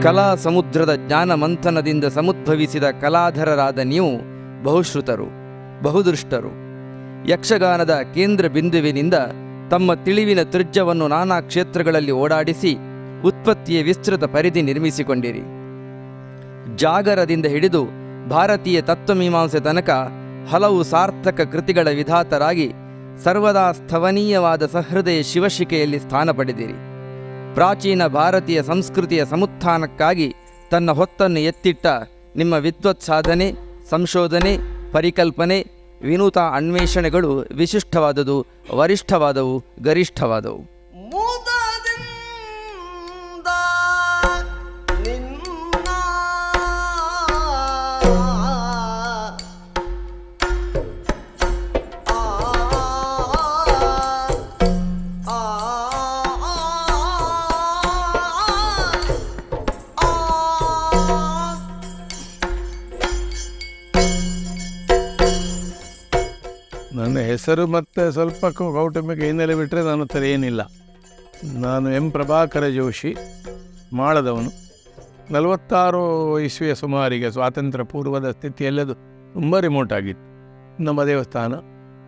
ಕಲಾ ಸಮುದ್ರದ ಜ್ಞಾನ ಮಂಥನದಿಂದ ಸಮುದ್ಭವಿಸಿದ ಕಲಾಧರರಾದ ನೀವು ಬಹುಶ್ರುತರು, ಬಹುದೃಷ್ಟರು. ಯಕ್ಷಗಾನದ ಕೇಂದ್ರ ಬಿಂದುವಿನಿಂದ ತಮ್ಮ ತಿಳಿವಿನ ತ್ರಿಜ್ಯವನ್ನು ನಾನಾ ಕ್ಷೇತ್ರಗಳಲ್ಲಿ ಓಡಾಡಿಸಿ ಉತ್ಪತ್ತಿಯ ವಿಸ್ತೃತ ಪರಿಧಿ ನಿರ್ಮಿಸಿಕೊಂಡಿರಿ. ಜಾಗರದಿಂದ ಹಿಡಿದು ಭಾರತೀಯ ತತ್ವಮೀಮಾಂಸೆ ತನಕ ಹಲವು ಸಾರ್ಥಕ ಕೃತಿಗಳ ವಿಧಾತರಾಗಿ ಸರ್ವದಾ ಸ್ಥವನೀಯವಾದ ಸಹೃದಯ ಶಿವಶಿಕೆಯಲ್ಲಿ ಸ್ಥಾನ ಪಡೆದಿರಿ. ಪ್ರಾಚೀನ ಭಾರತೀಯ ಸಂಸ್ಕೃತಿಯ ಸಮುತ್ಥಾನಕ್ಕಾಗಿ ತನ್ನ ಹೊತ್ತನ್ನು ಎತ್ತಿಟ್ಟ ನಿಮ್ಮ ವಿದ್ವತ್ ಸಾಧನೆ, ಸಂಶೋಧನೆ, ಪರಿಕಲ್ಪನೆ, ವಿನೂತ ಅನ್ವೇಷಣೆಗಳು ವಿಶಿಷ್ಟವಾದವು, ವರಿಷ್ಠವಾದವು, ಗರಿಷ್ಠವಾದವು. ನನ್ನ ಹೆಸರು ಮತ್ತು ಸ್ವಲ್ಪ ಕೌಟುಂಬಿಕ ಹಿನ್ನೆಲೆ ಬಿಟ್ಟರೆ ನನ್ನ ಹತ್ರ ಏನಿಲ್ಲ. ನಾನು ಎಂ ಪ್ರಭಾಕರ ಜೋಶಿ, ಮಾಳದವನು. 46 ಇಸ್ವಿಯ ಸುಮಾರಿಗೆ ಸ್ವಾತಂತ್ರ್ಯ ಪೂರ್ವದ ಸ್ಥಿತಿಯಲ್ಲದು ತುಂಬ ರಿಮೋಟ್ ಆಗಿತ್ತು. ನಮ್ಮ ದೇವಸ್ಥಾನ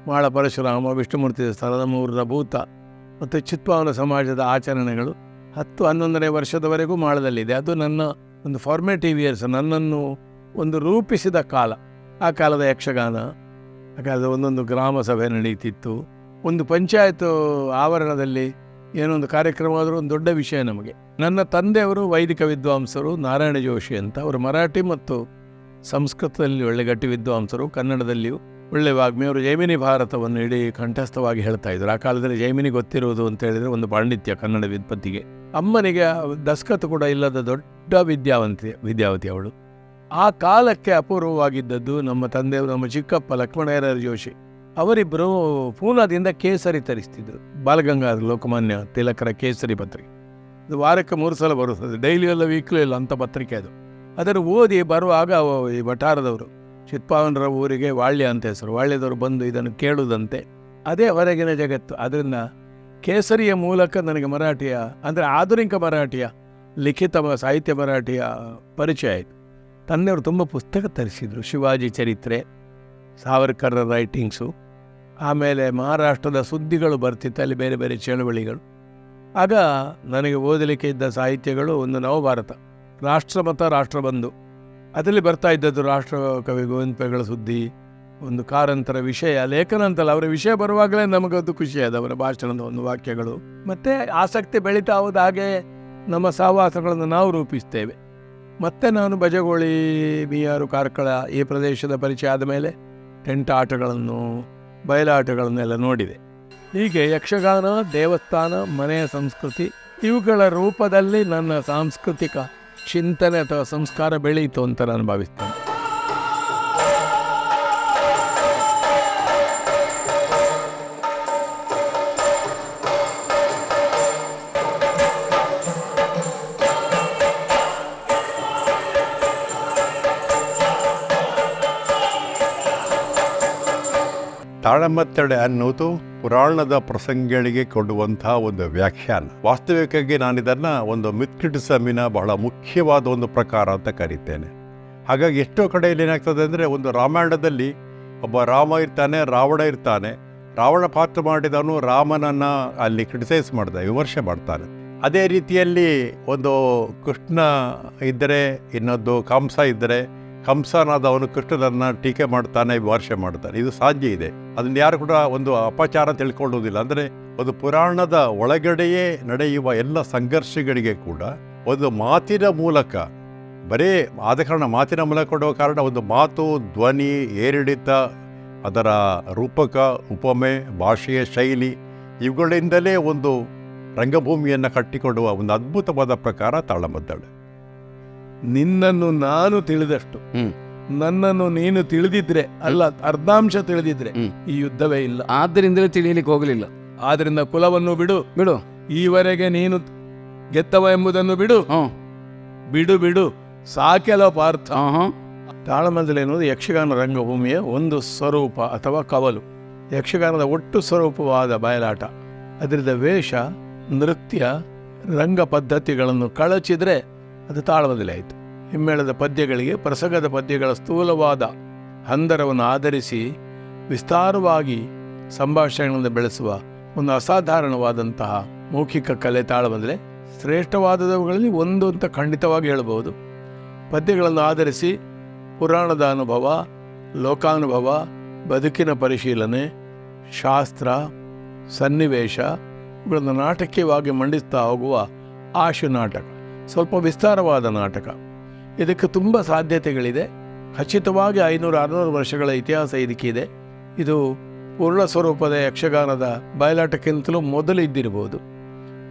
ಮಾಳ ಪರಶುರಾಮ, ವಿಷ್ಣುಮೂರ್ತಿ ದೇವಸ್ಥಾನ, ನಮ್ಮ ಊರಿನ ಭೂತ ಮತ್ತು ಚಿತ್ಪಾವನ ಸಮಾಜದ ಆಚರಣೆಗಳು 10-11ನೇ ವರ್ಷದವರೆಗೂ ಮಾಳದಲ್ಲಿದೆ. ಅದು ನನ್ನ ಒಂದು ಫಾರ್ಮೇಟಿವ್ ಇಯರ್ಸ್, ನನ್ನನ್ನು ಒಂದು ರೂಪಿಸಿದ ಕಾಲ. ಆ ಕಾಲದ ಯಕ್ಷಗಾನ, ಯಾಕಂದರೆ ಒಂದೊಂದು ಗ್ರಾಮ ಸಭೆ ನಡೀತಿತ್ತು. ಒಂದು ಪಂಚಾಯತ್ ಆವರಣದಲ್ಲಿ ಏನೊಂದು ಕಾರ್ಯಕ್ರಮ ಆದರೂ ಒಂದು ದೊಡ್ಡ ವಿಷಯ ನಮಗೆ. ನನ್ನ ತಂದೆಯವರು ವೈದಿಕ ವಿದ್ವಾಂಸರು, ನಾರಾಯಣ ಜೋಶಿ ಅಂತ. ಅವರು ಮರಾಠಿ ಮತ್ತು ಸಂಸ್ಕೃತದಲ್ಲಿ ಒಳ್ಳೆ ಗಟ್ಟಿ ವಿದ್ವಾಂಸರು, ಕನ್ನಡದಲ್ಲಿಯೂ ಒಳ್ಳೆ ವಾಗ್ಮಿ. ಅವರು ಜೈಮಿನಿ ಭಾರತವನ್ನು ಇಡೀ ಕಂಠಸ್ಥವಾಗಿ ಹೇಳ್ತಾ ಇದ್ರು. ಆ ಕಾಲದಲ್ಲಿ ಜೈಮಿನಿ ಗೊತ್ತಿರುವುದು ಅಂತ ಹೇಳಿದರೆ ಒಂದು ಪಾಂಡಿತ್ಯ ಕನ್ನಡ ವಿದ್ಪತ್ತಿಗೆ. ಅಮ್ಮನಿಗೆ ದಸ್ಕತ್ ಕೂಡ ಇಲ್ಲದ ದೊಡ್ಡ ವಿದ್ಯಾವತಿ ಅವಳು. ಆ ಕಾಲಕ್ಕೆ ಅಪೂರ್ವವಾಗಿದ್ದದ್ದು ನಮ್ಮ ತಂದೆಯವರು, ನಮ್ಮ ಚಿಕ್ಕಪ್ಪ ಲಕ್ಷ್ಮಣಯ್ಯ ಜೋಶಿ ಅವರಿಬ್ಬರು ಪೂನಾದಿಂದ ಕೇಸರಿ ತರಿಸ್ತಿದ್ರು. ಬಾಲಗಂಗಾಧರ ಲೋಕಮಾನ್ಯ ತಿಲಕರ ಕೇಸರಿ ಪತ್ರಿಕೆ. ಅದು ವಾರಕ್ಕೆ 3 ಸಲ ಬರುತ್ತದೆ, ಡೈಲಿ ಎಲ್ಲ ವೀಕ್ಲಿ ಎಲ್ಲ ಅಂಥ ಪತ್ರಿಕೆ ಅದು. ಅದನ್ನು ಓದಿ ಬರುವಾಗ ಈ ವಠಾರದವರು, ಚಿತ್ಪಾವನರ ಊರಿಗೆ ವಾಳ್ಯ ಅಂತ ಹೆಸರು, ವಾಳ್ಯದವರು ಬಂದು ಇದನ್ನು ಕೇಳುವುದಂತೆ. ಅದೇ ಹೊರಗಿನ ಜಗತ್ತು. ಅದರಿಂದ ಕೇಸರಿಯ ಮೂಲಕ ನನಗೆ ಮರಾಠಿಯ, ಅಂದರೆ ಆಧುನಿಕ ಮರಾಠಿಯ ಲಿಖಿತ ಸಾಹಿತ್ಯ ಮರಾಠಿಯ ಪರಿಚಯ ಆಯಿತು. ತಂದೆಯವರು ತುಂಬ ಪುಸ್ತಕ ತರಿಸಿದರು. ಶಿವಾಜಿ ಚರಿತ್ರೆ, ಸಾವರ್ಕರ್ ರೈಟಿಂಗ್ಸು, ಆಮೇಲೆ ಮಹಾರಾಷ್ಟ್ರದ ಸುದ್ದಿಗಳು ಬರ್ತಿತ್ತು, ಅಲ್ಲಿ ಬೇರೆ ಬೇರೆ ಚಳವಳಿಗಳು. ಆಗ ನನಗೆ ಓದಲಿಕ್ಕೆ ಇದ್ದ ಸಾಹಿತ್ಯಗಳು ಒಂದು ನವಭಾರತ, ರಾಷ್ಟ್ರಮತ, ರಾಷ್ಟ್ರಬಂಧು, ಅದರಲ್ಲಿ ಬರ್ತಾ ಇದ್ದದ್ದು ರಾಷ್ಟ್ರ ಕವಿ ಗೋವಿಂದ ಪೈಗಳ ಸುದ್ದಿ, ಒಂದು ಕಾರಂತರ ವಿಷಯ ಲೇಖನ ಅಂತಲ್ಲ, ಅವರ ವಿಷಯ ಬರುವಾಗಲೇ ನಮಗದು ಖುಷಿ ಅದು, ಅವರ ಭಾಷಣದ ಒಂದು ವಾಕ್ಯಗಳು. ಮತ್ತು ಆಸಕ್ತಿ ಬೆಳೀತಾ ಹೋದ ಹಾಗೆ ನಮ್ಮ ಸಹವಾಸಗಳನ್ನು ನಾವು ರೂಪಿಸ್ತೇವೆ. ಮತ್ತು ನಾನು ಬಜಗೋಳಿ, ಬಿಯಾರು, ಕಾರ್ಕಳ ಈ ಪ್ರದೇಶದ ಪರಿಚಯ ಆದಮೇಲೆ ಟೆಂಟ್ ಆಟಗಳನ್ನು, ಬಯಲಾಟಗಳನ್ನೆಲ್ಲ ನೋಡಿದೆ. ಹೀಗೆ ಯಕ್ಷಗಾನ, ದೇವಸ್ಥಾನ, ಮನೆಯ ಸಂಸ್ಕೃತಿ ಇವುಗಳ ರೂಪದಲ್ಲಿ ನನ್ನ ಸಾಂಸ್ಕೃತಿಕ ಚಿಂತನೆ ಅಥವಾ ಸಂಸ್ಕಾರ ಬೆಳೆಯಿತು ಅಂತ ನಾನು ಭಾವಿಸ್ತೇನೆ. ತಾಳಮದ್ದಳೆ ಅನ್ನೋದು ಪುರಾಣದ ಪ್ರಸಂಗಗಳಿಗೆ ಕೊಡುವಂತಹ ಒಂದು ವ್ಯಾಖ್ಯಾನ. ವಾಸ್ತವಿಕವಾಗಿ ನಾನು ಇದನ್ನು ಒಂದು ಮಿತ್ ಕ್ರಿಟಿಸಮಿನ ಬಹಳ ಮುಖ್ಯವಾದ ಒಂದು ಪ್ರಕಾರ ಅಂತ ಕರೀತೇನೆ. ಹಾಗಾಗಿ ಎಷ್ಟೋ ಕಡೆಯಲ್ಲಿ ಏನಾಗ್ತದೆ ಅಂದರೆ, ಒಂದು ರಾಮಾಯಣದಲ್ಲಿ ಒಬ್ಬ ರಾಮ ಇರ್ತಾನೆ, ರಾವಣ ಇರ್ತಾನೆ. ರಾವಣ ಪಾತ್ರ ಮಾಡಿದವನು ರಾಮನನ್ನು ಅಲ್ಲಿ ಕ್ರಿಟಿಸೈಸ್ ಮಾಡ್ದ, ವಿಮರ್ಶೆ ಮಾಡ್ತಾನೆ. ಅದೇ ರೀತಿಯಲ್ಲಿ ಒಂದು ಕೃಷ್ಣ ಇದ್ದರೆ, ಇನ್ನೊಂದು ಕಂಸ ಇದ್ದರೆ, ಕಂಸನಾದವನು ಕೃಷ್ಣನನ್ನು ಟೀಕೆ ಮಾಡ್ತಾನೆ, ವಿಮರ್ಶೆ ಮಾಡ್ತಾನೆ. ಇದು ಸಾಧ್ಯ ಇದೆ, ಅದನ್ನು ಯಾರು ಕೂಡ ಒಂದು ಅಪಚಾರ ತಿಳ್ಕೊಳ್ಳುವುದಿಲ್ಲ. ಅಂದರೆ ಒಂದು ಪುರಾಣದ ಒಳಗಡೆಯೇ ನಡೆಯುವ ಎಲ್ಲ ಸಂಘರ್ಷಗಳಿಗೆ ಕೂಡ ಒಂದು ಮಾತಿನ ಮೂಲಕ, ಬರೇ ಆದ ಕಾರಣ ಮಾತಿನ ಮೂಲಕ ಕೊಡುವ ಕಾರಣ ಒಂದು ಮಾತು, ಧ್ವನಿ, ಏರಿಳಿತ, ಅದರ ರೂಪಕ, ಉಪಮೆ, ಭಾಷೆಯ ಶೈಲಿ ಇವುಗಳಿಂದಲೇ ಒಂದು ರಂಗಭೂಮಿಯನ್ನು ಕಟ್ಟಿಕೊಡುವ ಒಂದು ಅದ್ಭುತವಾದ ಪ್ರಕಾರ ತಾಳಮದ್ದಳೆ. ನಿನ್ನನ್ನು ನಾನು ತಿಳಿದಷ್ಟು, ನನ್ನನ್ನು ನೀನು ತಿಳಿದಿದ್ರೆ, ಅಲ್ಲ ಅರ್ಧಾಂಶ ತಿಳಿದಿದ್ರೆ ಈ ಯುದ್ಧವೇ ಇಲ್ಲ. ಆದ್ದರಿಂದಲೇ ತಿಳಿಯಲಿಕ್ಕೆ ಹೋಗಲಿಲ್ಲ. ಆದ್ರಿಂದ ಕುಲವನ್ನು ಬಿಡು, ಈವರೆಗೆ ನೀನು ಗೆದ್ದವ ಎಂಬುದನ್ನು ಬಿಡು, ಬಿಡು ಸಾಕೆಲ ಪಾರ್ಥ. ತಾಳಮದ್ದಳೆ ಎನ್ನುವುದು ಯಕ್ಷಗಾನ ರಂಗಭೂಮಿಯ ಒಂದು ಸ್ವರೂಪ ಅಥವಾ ಕವಲು. ಯಕ್ಷಗಾನದ ಒಟ್ಟು ಸ್ವರೂಪವಾದ ಬಯಲಾಟ. ಅದರಿಂದ ವೇಷ, ನೃತ್ಯ, ರಂಗ ಪದ್ಧತಿಗಳನ್ನು ಕಳಚಿದ್ರೆ ಅದು ತಾಳಮದ್ದಲೆ ಆಯಿತು. ಹಿಮ್ಮೇಳದ ಪದ್ಯಗಳಿಗೆ ಪ್ರಸಂಗದ ಪದ್ಯಗಳ ಸ್ಥೂಲವಾದ ಹಂದರವನ್ನು ಆಧರಿಸಿ ವಿಸ್ತಾರವಾಗಿ ಸಂಭಾಷಣೆಗಳನ್ನು ಬೆಳೆಸುವ ಒಂದು ಅಸಾಧಾರಣವಾದಂತಹ ಮೌಖಿಕ ಕಲೆ ತಾಳಮದ್ದಲೆ. ಶ್ರೇಷ್ಠವಾದವುಗಳಲ್ಲಿ ಒಂದು ಅಂತ ಖಂಡಿತವಾಗಿ ಹೇಳಬಹುದು. ಪದ್ಯಗಳನ್ನು ಆಧರಿಸಿ ಪುರಾಣದ ಅನುಭವ, ಲೋಕಾನುಭವ, ಬದುಕಿನ ಪರಿಶೀಲನೆ, ಶಾಸ್ತ್ರ, ಸನ್ನಿವೇಶ ಇವುಗಳನ್ನು ನಾಟಕೀಯವಾಗಿ ಮಂಡಿಸ್ತಾ ಹೋಗುವ ಆಶು ನಾಟಕ, ಸ್ವಲ್ಪ ವಿಸ್ತಾರವಾದ ನಾಟಕ. ಇದಕ್ಕೆ ತುಂಬ ಸಾಧ್ಯತೆಗಳಿದೆ. ಖಚಿತವಾಗಿ 500-600 ವರ್ಷಗಳ ಇತಿಹಾಸ ಇದಕ್ಕಿದೆ. ಇದು ಪೂರ್ಣ ಸ್ವರೂಪದ ಯಕ್ಷಗಾನದ ಬಯಲಾಟಕ್ಕಿಂತಲೂ ಮೊದಲು ಇದ್ದಿರಬಹುದು.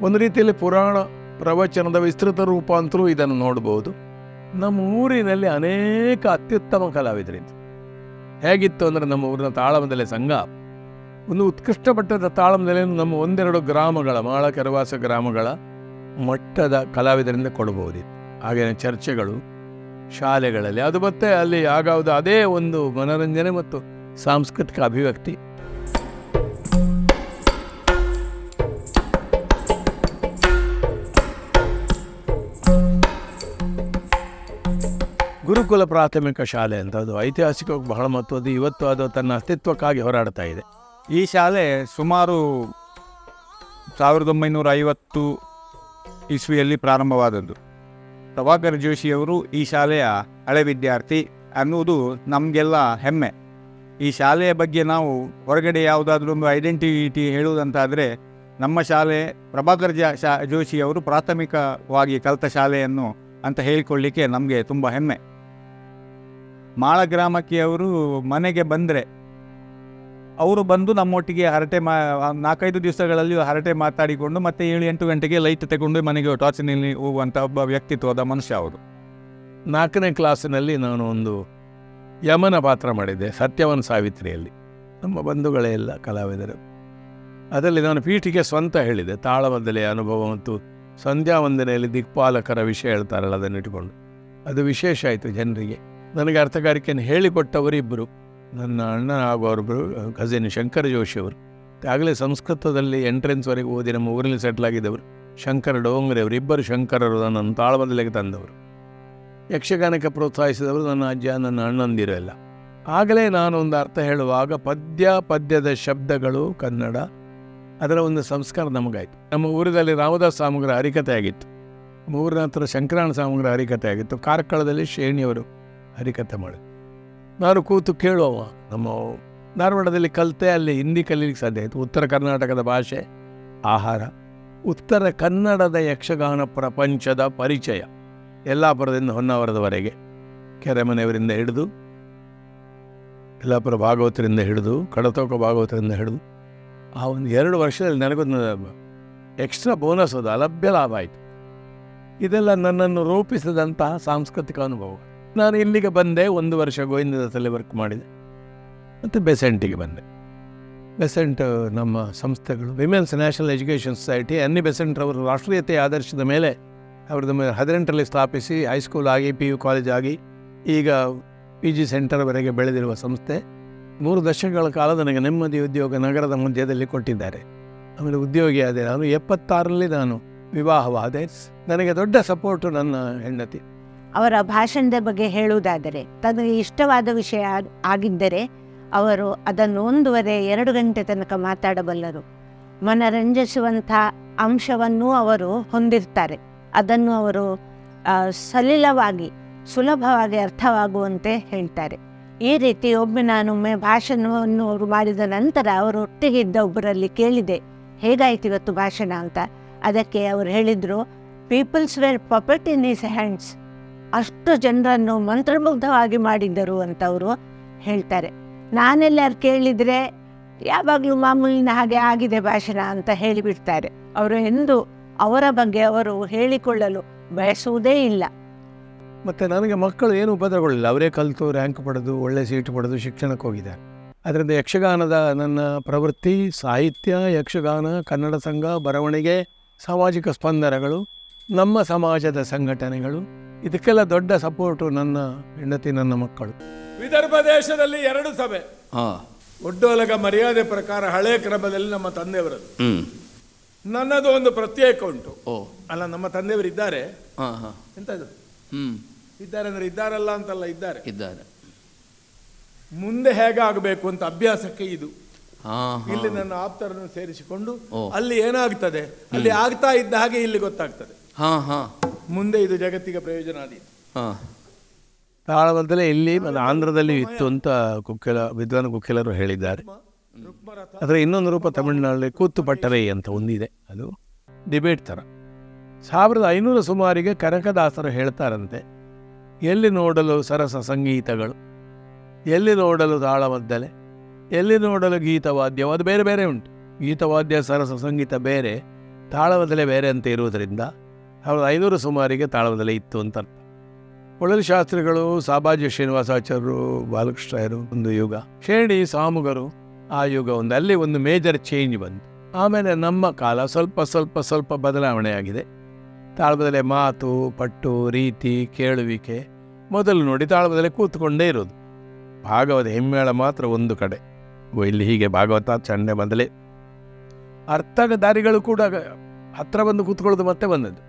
ಒಂದು ರೀತಿಯಲ್ಲಿ ಪುರಾಣ ಪ್ರವಚನದ ವಿಸ್ತೃತ ರೂಪ ಅಂತಲೂ ಇದನ್ನು ನೋಡ್ಬೋದು. ನಮ್ಮ ಊರಿನಲ್ಲಿ ಅನೇಕ ಅತ್ಯುತ್ತಮ ಕಲಾವಿದರಿದ್ದು. ಹೇಗಿತ್ತು ಅಂದರೆ, ನಮ್ಮ ಊರಿನ ತಾಳಮದ್ದಲೆ ಸಂಘ ಒಂದು ಉತ್ಕೃಷ್ಟ ಮಟ್ಟದ ತಾಳಮದ್ದಲೆಯನ್ನು ನಮ್ಮ 1-2 ಗ್ರಾಮಗಳ, ಮಾಳ ಕೆರವಾಸ ಗ್ರಾಮಗಳ ಮಟ್ಟದ ಕಲಾವಿದರಿಂದ ಕೊಡಬಹುದಿತ್ತು. ಹಾಗೆಯೇ ಚರ್ಚೆಗಳು ಶಾಲೆಗಳಲ್ಲಿ, ಅದು ಮತ್ತೆ ಅಲ್ಲಿ ಆಗಾವುದು ಅದೇ ಒಂದು ಮನೋರಂಜನೆ ಮತ್ತು ಸಾಂಸ್ಕೃತಿಕ ಅಭಿವ್ಯಕ್ತಿ. ಗುರುಕುಲ ಪ್ರಾಥಮಿಕ ಶಾಲೆ ಅಂತ, ಅದು ಐತಿಹಾಸಿಕವಾಗಿ ಬಹಳ ಮಹತ್ವದ್ದು. ಇವತ್ತು ಅದು ತನ್ನ ಅಸ್ತಿತ್ವಕ್ಕಾಗಿ ಹೋರಾಡ್ತಾ ಇದೆ. ಈ ಶಾಲೆ ಸುಮಾರು 1950 ಇಸ್ವಿಯಲ್ಲಿ ಪ್ರಾರಂಭವಾದದ್ದು. ಪ್ರಭಾಕರ್ ಜೋಶಿಯವರು ಈ ಶಾಲೆಯ ಹಳೆ ವಿದ್ಯಾರ್ಥಿ ಅನ್ನುವುದು ನಮಗೆಲ್ಲ ಹೆಮ್ಮೆ. ಈ ಶಾಲೆಯ ಬಗ್ಗೆ ನಾವು ಹೊರಗಡೆ ಯಾವುದಾದ್ರೂ ಒಂದು ಐಡೆಂಟಿಟಿ ಹೇಳುವುದಂತಾದರೆ, ನಮ್ಮ ಶಾಲೆ ಪ್ರಭಾಕರ್ ಜೋಶಿಯವರು ಪ್ರಾಥಮಿಕವಾಗಿ ಕಲಿತ ಶಾಲೆಯನ್ನು ಅಂತ ಹೇಳಿಕೊಳ್ಳಿಕ್ಕೆ ನಮಗೆ ತುಂಬ ಹೆಮ್ಮೆ. ಮಾಳ ಗ್ರಾಮಕ್ಕೆ ಅವರು ಮನೆಗೆ ಬಂದರೆ ಅವರು ಬಂದು ನಮ್ಮೊಟ್ಟಿಗೆ ಹರಟೆ 4-5 ದಿವಸಗಳಲ್ಲಿ ಹರಟೆ ಮಾತಾಡಿಕೊಂಡು ಮತ್ತೆ 7-8 ಗಂಟೆಗೆ ಲೈಟ್ ತಗೊಂಡು ಮನೆಗೆ ಟಾರ್ಚಿನಲ್ಲಿ ಹೋಗುವಂಥ ಒಬ್ಬ ವ್ಯಕ್ತಿತ್ವದ ಮನುಷ್ಯ ಅವರು. 4ನೇ ಕ್ಲಾಸಿನಲ್ಲಿ ನಾನು ಒಂದು ಯಮನ ಪಾತ್ರ ಮಾಡಿದ್ದೆ, ಸತ್ಯವನ್ ಸಾವಿತ್ರಿಯಲ್ಲಿ. ನಮ್ಮ ಬಂಧುಗಳೇ ಎಲ್ಲ ಕಲಾವಿದರು. ಅದರಲ್ಲಿ ನಾನು ಪೀಠಿಗೆ ಸ್ವಂತ ಹೇಳಿದೆ ತಾಳಮದ್ದಲೆಯ ಅನುಭವ ಮತ್ತು ಸಂಧ್ಯಾ ವಂದನೆಯಲ್ಲಿ ದಿಕ್ಪಾಲಕರ ವಿಷಯ ಹೇಳ್ತಾರಲ್ಲ, ಅದನ್ನು ಇಟ್ಕೊಂಡು ಅದು ವಿಶೇಷ ಆಯಿತು ಜನರಿಗೆ. ನನಗೆ ಅರ್ಥಗಾರಿಕೆಯನ್ನು ಹೇಳಿಕೊಟ್ಟವರಿಬ್ಬರು, ನನ್ನ ಅಣ್ಣ ಆಗುವವರಿಬ್ಬರು ಕಸಿನ್ ಶಂಕರ ಜೋಶಿಯವರು. ಆಗಲೇ ಸಂಸ್ಕೃತದಲ್ಲಿ ಎಂಟ್ರೆನ್ಸ್ವರೆಗೆ ಓದಿ ನಮ್ಮ ಊರಲ್ಲಿ ಸೆಟ್ಲ್ ಆಗಿದ್ದವರು ಶಂಕರ ಡೋಂಗ್ರೆ ಅವರು. ಇಬ್ಬರು ಶಂಕರರು ನನ್ನ ತಾಳಮದ್ದಲೆಗೆ ತಂದವರು. ಯಕ್ಷಗಾನಕ್ಕೆ ಪ್ರೋತ್ಸಾಹಿಸಿದವರು ನನ್ನ ಅಜ್ಜ, ನನ್ನ ಅಣ್ಣಂದಿರು ಎಲ್ಲ. ಆಗಲೇ ನಾನು ಒಂದು ಅರ್ಥ ಹೇಳುವಾಗ ಪದ್ಯದ ಶಬ್ದಗಳು ಕನ್ನಡ, ಅದರ ಒಂದು ಸಂಸ್ಕಾರ ನಮಗಾಯಿತು. ನಮ್ಮ ಊರಿನಲ್ಲಿ ರಾಮದಾಸ್ ಸಾಮಗ್ರ ಹರಿಕತೆ ಆಗಿತ್ತು, ನಮ್ಮ ಊರಿನ ಹತ್ರ ಶಂಕರಾಣ ಸಾಮಗ್ರ ಹರಿಕತೆ ಆಗಿತ್ತು, ಕಾರ್ಕಳದಲ್ಲಿ ಶ್ರೇಣಿಯವರು ಹರಿಕತೆ ಮಾಡಿದ್ರು. ನಾನು ಕೂತು ಕೇಳುವ, ನಮ್ಮ ಧಾರವಾಡದಲ್ಲಿ ಕಲಿತೆ, ಅಲ್ಲಿ ಹಿಂದಿ ಕಲೀಲಿಕ್ಕೆ ಸಾಧ್ಯ ಆಯಿತು. ಉತ್ತರ ಕರ್ನಾಟಕದ ಭಾಷೆ, ಆಹಾರ, ಉತ್ತರ ಕನ್ನಡದ ಯಕ್ಷಗಾನ ಪ್ರಪಂಚದ ಪರಿಚಯ, ಯಲ್ಲಾಪುರದಿಂದ ಹೊನ್ನಾವರದವರೆಗೆ, ಕೆರೆಮನೆಯವರಿಂದ ಹಿಡಿದು ಯಲ್ಲಾಪುರ ಭಾಗವತರಿಂದ ಹಿಡಿದು ಕಡತೋಕ ಭಾಗವತರಿಂದ ಹಿಡಿದು ಆ ಒಂದು 2 ವರ್ಷದಲ್ಲಿ ನನಗೊಂದು ಎಕ್ಸ್ಟ್ರಾ ಬೋನಸ್, ಅದು ಅಲಭ್ಯ ಲಾಭ ಆಯಿತು. ಇದೆಲ್ಲ ನನ್ನನ್ನು ರೂಪಿಸಿದಂತಹ ಸಾಂಸ್ಕೃತಿಕ ಅನುಭವ. ನಾನು ಇಲ್ಲಿಗೆ ಬಂದೆ, 1 ವರ್ಷ ಗೋವಿಂದದಲ್ಲಿ ವರ್ಕ್ ಮಾಡಿದೆ, ಮತ್ತು ಬೆಸೆಂಟಿಗೆ ಬಂದೆ. ಬೆಸೆಂಟ್ ನಮ್ಮ ಸಂಸ್ಥೆಗಳು, ವಿಮೆನ್ಸ್ ನ್ಯಾಷನಲ್ ಎಜುಕೇಷನ್ ಸೊಸೈಟಿ, ಅನ್ನಿ ಬೆಸೆಂಟ್ ಅವರು ರಾಷ್ಟ್ರೀಯತೆಯ ಆದರ್ಶದ ಮೇಲೆ ಅವ್ರದ್ದು 18ರಲ್ಲಿ ಸ್ಥಾಪಿಸಿ ಹೈಸ್ಕೂಲ್ ಆಗಿ PU ಕಾಲೇಜ್ ಆಗಿ ಈಗ PG ಸೆಂಟರ್ವರೆಗೆ ಬೆಳೆದಿರುವ ಸಂಸ್ಥೆ. 3 ದಶಕಗಳ ಕಾಲ ನನಗೆ ನೆಮ್ಮದಿ ಉದ್ಯೋಗ ನಗರದ ಮಧ್ಯದಲ್ಲಿ ಕೊಟ್ಟಿದ್ದಾರೆ. ಆಮೇಲೆ ಉದ್ಯೋಗಿ ಆದೆ. ನಾನು 76ರಲ್ಲಿ ನಾನು ವಿವಾಹವಾದೆ. ನನಗೆ ದೊಡ್ಡ ಸಪೋರ್ಟು ನನ್ನ ಹೆಂಡತಿ. ಅವರ ಭಾಷಣದ ಬಗ್ಗೆ ಹೇಳುವುದಾದರೆ, ತನಗೆ ಇಷ್ಟವಾದ ವಿಷಯ ಆಗಿದ್ದರೆ ಅವರು ಅದನ್ನು 1.5-2 ಗಂಟೆ ತನಕ ಮಾತಾಡಬಲ್ಲರು. ಮನರಂಜಿಸುವಂಥ ಅಂಶವನ್ನೂ ಅವರು ಹೊಂದಿರ್ತಾರೆ. ಅದನ್ನು ಅವರು ಸಲಿಲವಾಗಿ, ಸುಲಭವಾಗಿ ಅರ್ಥವಾಗುವಂತೆ ಹೇಳ್ತಾರೆ. ಈ ರೀತಿ ಒಮ್ಮೆ ಭಾಷಣವನ್ನು ಅವರು ಮಾಡಿದ ನಂತರ ಅವರು ಒಟ್ಟಿಗೆ ಇದ್ದ ಒಬ್ಬರಲ್ಲಿ ಕೇಳಿದೆ, ಹೇಗಾಯ್ತು ಇವತ್ತು ಭಾಷಣ ಅಂತ. ಅದಕ್ಕೆ ಅವರು ಹೇಳಿದರು, peoples were puppet in his hands. ಅಷ್ಟು ಜನರನ್ನು ಮಂತ್ರಮುಗ್ಧವಾಗಿ ಮಾಡಿದ್ದರು ಅಂತ ಅವರು ಹೇಳ್ತಾರೆ. ನಾನೆಲ್ಲರೂ ಕೇಳಿದರೆ ಯಾವಾಗಲೂ ಮಾಮೂಲಿನ ಹಾಗೆ ಆಗಿದೆ ಭಾಷಣ ಅಂತ ಹೇಳಿಬಿಡ್ತಾರೆ. ಅವರು ಎಂದು ಅವರ ಬಗ್ಗೆ ಅವರು ಹೇಳಿಕೊಳ್ಳಲು ಬಯಸುವುದೇ ಇಲ್ಲ. ಮತ್ತು ನನಗೆ ಮಕ್ಕಳು ಏನು ಉಪದ್ರವಗಳಿಲ್ಲ. ಅವರೇ ಕಲಿತು ರ್ಯಾಂಕ್ ಪಡೆದು ಒಳ್ಳೆ ಸೀಟು ಪಡೆದು ಶಿಕ್ಷಣಕ್ಕೆ ಹೋಗಿದ್ದಾರೆ. ಅದರಿಂದ ಯಕ್ಷಗಾನದ ನನ್ನ ಪ್ರವೃತ್ತಿ, ಸಾಹಿತ್ಯ, ಯಕ್ಷಗಾನ, ಕನ್ನಡ ಸಂಘ, ಬರವಣಿಗೆ, ಸಾಮಾಜಿಕ ಸ್ಪಂದನಗಳು, ನಮ್ಮ ಸಮಾಜದ ಸಂಘಟನೆಗಳು, ಇದಕ್ಕೆಲ್ಲ ದೊಡ್ಡ ಸಪೋರ್ಟು ನನ್ನ ಹೆಂಡತಿ, ನನ್ನ ಮಕ್ಕಳು. ವಿದರ್ಭ ದೇಶದಲ್ಲಿ 2 ಸಭೆ. ಒಡ್ಡೋಲಗ ಮರ್ಯಾದೆ ಪ್ರಕಾರ ಹಳೆ ಕ್ರಮದಲ್ಲಿ ನಮ್ಮ ತಂದೆಯವರದ್ದು. ನನ್ನದು ಒಂದು ಪ್ರತ್ಯೇಕ ಉಂಟು. ಅಲ್ಲ, ನಮ್ಮ ತಂದೆಯವರಿದ್ದಾರೆ, ಹಾಂ ಹಾಂ ಎಂಥದ್ದು ಹ್ಞೂ ಇದ್ದಾರೆ ಅಂದರೆ ಇದ್ದಾರಲ್ಲ ಅಂತಲ್ಲ, ಇದ್ದಾರೆ. ಇದ್ದಾರೆ. ಮುಂದೆ ಹೇಗಾಗಬೇಕು ಅಂತ ಅಭ್ಯಾಸಕ್ಕೆ ಇದು. ಹಾಂ ಇಲ್ಲಿ ನನ್ನ ಆಪ್ತರನ್ನು ಸೇರಿಸಿಕೊಂಡು ಓ. ಅಲ್ಲಿ ಏನಾಗ್ತದೆ, ಅಲ್ಲಿ ಆಗ್ತಾ ಇದ್ದ ಹಾಗೆ ಇಲ್ಲಿ ಗೊತ್ತಾಗ್ತದೆ. ಹಾಂ ಹಾಂ ಮುಂದೆ ಇದು ಜಗತ್ತಿಗೆ ಪ್ರಯೋಜನ ಆದೀತು. ಹಾಂ ತಾಳಮದ್ದಲೆ ಇಲ್ಲಿ ಮತ್ತು ಆಂಧ್ರದಲ್ಲಿ ಇತ್ತು ಅಂತ ವಿದ್ವಾನ್ ಕುಕ್ಕೆಲರು ಹೇಳಿದ್ದಾರೆ. ರುಕ್ಮರಥ ಅದರ ಇನ್ನೊಂದು ರೂಪ ತಮಿಳುನಾಡಲ್ಲಿ ಕೂತುಪಟ್ಟರೈ ಅಂತ ಒಂದಿದೆ, ಅದು ಡಿಬೇಟ್ ಥರ. 1500 ಸುಮಾರಿಗೆ ಕನಕದಾಸರು ಹೇಳ್ತಾರಂತೆ, ಎಲ್ಲಿ ನೋಡಲು ಸರಸ ಸಂಗೀತಗಳು, ಎಲ್ಲಿ ನೋಡಲು ತಾಳಮದ್ದಲೆ, ಎಲ್ಲಿ ನೋಡಲು ಗೀತವಾದ್ಯ. ಅದು ಬೇರೆ ಬೇರೆ ಉಂಟು. ಗೀತವಾದ್ಯ ಸರಸ ಸಂಗೀತ ಬೇರೆ, ತಾಳಮದ್ದಲೆ ಬೇರೆ ಅಂತ ಇರುವುದರಿಂದ 1500 ಸುಮಾರಿಗೆ ತಾಳಮದ್ದಲೆ ಇತ್ತು ಅಂತ ಅರ್ಥ. ಒಳಲು ಶಾಸ್ತ್ರಿಗಳು, ಸಾಬಾಜಿ ಶ್ರೀನಿವಾಸಾಚಾರ್ಯರು, ಬಾಲಕೃಷ್ಣರು ಒಂದು ಯುಗ, ಶೇಣಿ ಸಾಮುಗರು ಆ ಯುಗ ಒಂದು, ಅಲ್ಲಿ ಒಂದು ಮೇಜರ್ ಚೇಂಜ್ ಬಂತು. ಆಮೇಲೆ ನಮ್ಮ ಕಾಲ ಸ್ವಲ್ಪ ಸ್ವಲ್ಪ ಸ್ವಲ್ಪ ಬದಲಾವಣೆಯಾಗಿದೆ. ತಾಳಮದ್ದಲೆ ಮಾತು, ಪಟ್ಟು, ರೀತಿ, ಕೇಳುವಿಕೆ ಮೊದಲು ನೋಡಿ ತಾಳಮದ್ದಲೆ ಕೂತ್ಕೊಂಡೇ ಇರೋದು. ಭಾಗವತ ಹಿಮ್ಮೇಳ ಮಾತ್ರ ಒಂದು ಕಡೆ, ಇಲ್ಲಿ ಹೀಗೆ ಭಾಗವತ ಚಂಡೆ ಮೊದಲೇ. ಅರ್ಥಗ ದಾರಿಗಳು ಕೂಡ ಹತ್ರ ಬಂದು ಕೂತ್ಕೊಳ್ಳೋದು ಮತ್ತೆ ಬಂದದ್ದು.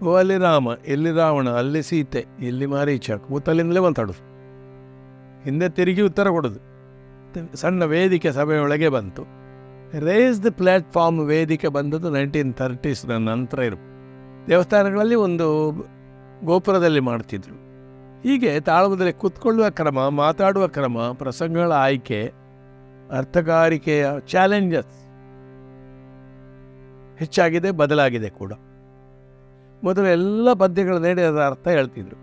ಓ ಅಲ್ಲಿ ರಾಮ, ಎಲ್ಲಿ ರಾವಣ, ಅಲ್ಲಿ ಸೀತೆ, ಇಲ್ಲಿ ಮಾರೀಚ, ಕೂತಲ್ಲಿಂದಲೇ ಮಾತಾಡೋದು, ಹಿಂದೆ ತಿರುಗಿ ಉತ್ತರ ಕೊಡೋದು. ಸಣ್ಣ ವೇದಿಕೆ ಸಭೆಯೊಳಗೆ ಬಂತು. ರೇಸ್ ದ ಪ್ಲ್ಯಾಟ್ಫಾರ್ಮ್ ವೇದಿಕೆ ಬಂದದ್ದು 1930s ನಂತರ ಇರು. ದೇವಸ್ಥಾನಗಳಲ್ಲಿ ಒಂದು ಗೋಪುರದಲ್ಲಿ ಮಾಡ್ತಿದ್ರು. ಹೀಗೆ ತಾಳಮದ್ದಲೆ ಕೂತ್ಕೊಳ್ಳುವ ಕ್ರಮ, ಮಾತಾಡುವ ಕ್ರಮ, ಪ್ರಸಂಗಗಳ ಆಯ್ಕೆ, ಅರ್ಥಗಾರಿಕೆಯ ಚಾಲೆಂಜಸ್ ಹೆಚ್ಚಾಗಿದೆ, ಬದಲಾಗಿದೆ ಕೂಡ. ಮೊದಲು ಎಲ್ಲ ಪದ್ಯಗಳ ನಡೆ ಅದರ ಅರ್ಥ ಹೇಳ್ತಿದ್ರು.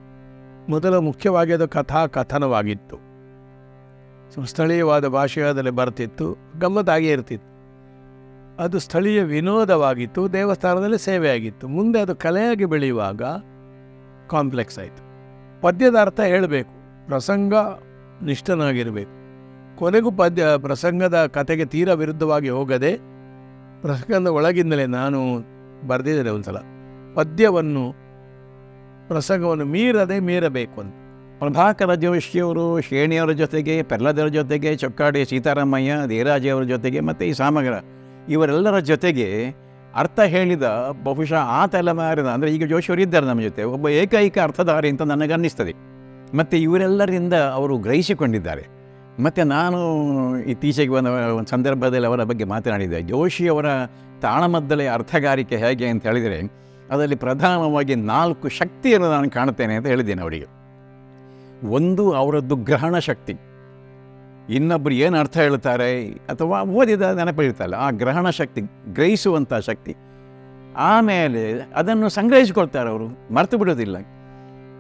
ಮೊದಲು ಮುಖ್ಯವಾಗಿ ಅದು ಕಥಾಕಥನವಾಗಿತ್ತು. ಸ್ಥಳೀಯವಾದ ಭಾಷೆಯಾದಲ್ಲಿ ಬರ್ತಿತ್ತು, ಗಮ್ಮತ್ತಾಗಿಯೇ ಇರ್ತಿತ್ತು. ಅದು ಸ್ಥಳೀಯ ವಿನೋದವಾಗಿತ್ತು, ದೇವಸ್ಥಾನದಲ್ಲಿ ಸೇವೆ ಆಗಿತ್ತು. ಮುಂದೆ ಅದು ಕಲೆಯಾಗಿ ಬೆಳೆಯುವಾಗ ಕಾಂಪ್ಲೆಕ್ಸ್ ಆಯಿತು. ಪದ್ಯದ ಅರ್ಥ ಹೇಳಬೇಕು, ಪ್ರಸಂಗ ನಿಷ್ಠನಾಗಿರಬೇಕು. ಕೊನೆಗೂ ಪ್ರಸಂಗದ ಕತೆಗೆ ತೀರ ವಿರುದ್ಧವಾಗಿ ಹೋಗದೆ, ಪ್ರಸಂಗದ ಒಳಗಿಂದಲೇ ನಾನು ಬರೆದಿದ್ದೇನೆ ಒಂದು ಸಲ, ಪದ್ಯವನ್ನು ಪ್ರಸಂಗವನ್ನು ಮೀರಬೇಕು ಅಂತ. ಪ್ರಭಾಕರ ಜೋಶಿಯವರು ಶೇಣಿಯವರ ಜೊತೆಗೆ, ಪೆರ್ಲದವರ ಜೊತೆಗೆ, ಚೊಕ್ಕಾಡಿ ಸೀತಾರಾಮಯ್ಯ, ದೇರಾಜಿಯವರ ಜೊತೆಗೆ ಮತ್ತು ಈ ಸಾಮಗ್ರ ಇವರೆಲ್ಲರ ಜೊತೆಗೆ ಅರ್ಥ ಹೇಳಿದ ಬಹುಶಃ ಆ ತಲೆಮಾರಿನ, ಅಂದರೆ ಈಗ ಜೋಶಿಯವರು ಇದ್ದಾರೆ ನಮ್ಮ ಜೊತೆ, ಒಬ್ಬ ಏಕೈಕ ಅರ್ಥಧಾರಿ ಅಂತ ನನಗನ್ನಿಸ್ತದೆ. ಮತ್ತು ಇವರೆಲ್ಲರಿಂದ ಅವರು ಗ್ರಹಿಸಿಕೊಂಡಿದ್ದಾರೆ. ಮತ್ತು ನಾನು ಇತ್ತೀಚೆಗೆ ಒಂದು ಸಂದರ್ಭದಲ್ಲಿ ಅವರ ಬಗ್ಗೆ ಮಾತನಾಡಿದ್ದೆ. ಜೋಶಿಯವರ ತಾಳಮದ್ದಲೆಯ ಅರ್ಥಗಾರಿಕೆ ಹೇಗೆ ಅಂತ ಹೇಳಿದರೆ, ಅದರಲ್ಲಿ ಪ್ರಧಾನವಾಗಿ 4 ಶಕ್ತಿಯನ್ನು ನಾನು ಕಾಣುತ್ತೇನೆ ಅಂತ ಹೇಳಿದ್ದೇನೆ ಅವರಿಗೆ. ಒಂದು, ಅವರದ್ದು ಗ್ರಹಣ ಶಕ್ತಿ. ಇನ್ನೊಬ್ಬರು ಏನು ಅರ್ಥ ಹೇಳ್ತಾರೆ ಅಥವಾ ಓದಿದ ನೆನಪಿರ್ತಾರಲ್ಲ, ಆ ಗ್ರಹಣ ಶಕ್ತಿ, ಗ್ರಹಿಸುವಂಥ ಶಕ್ತಿ. ಆಮೇಲೆ ಅದನ್ನು ಸಂಗ್ರಹಿಸಿಕೊಳ್ತಾರೆ ಅವರು, ಮರೆತು ಬಿಡೋದಿಲ್ಲ.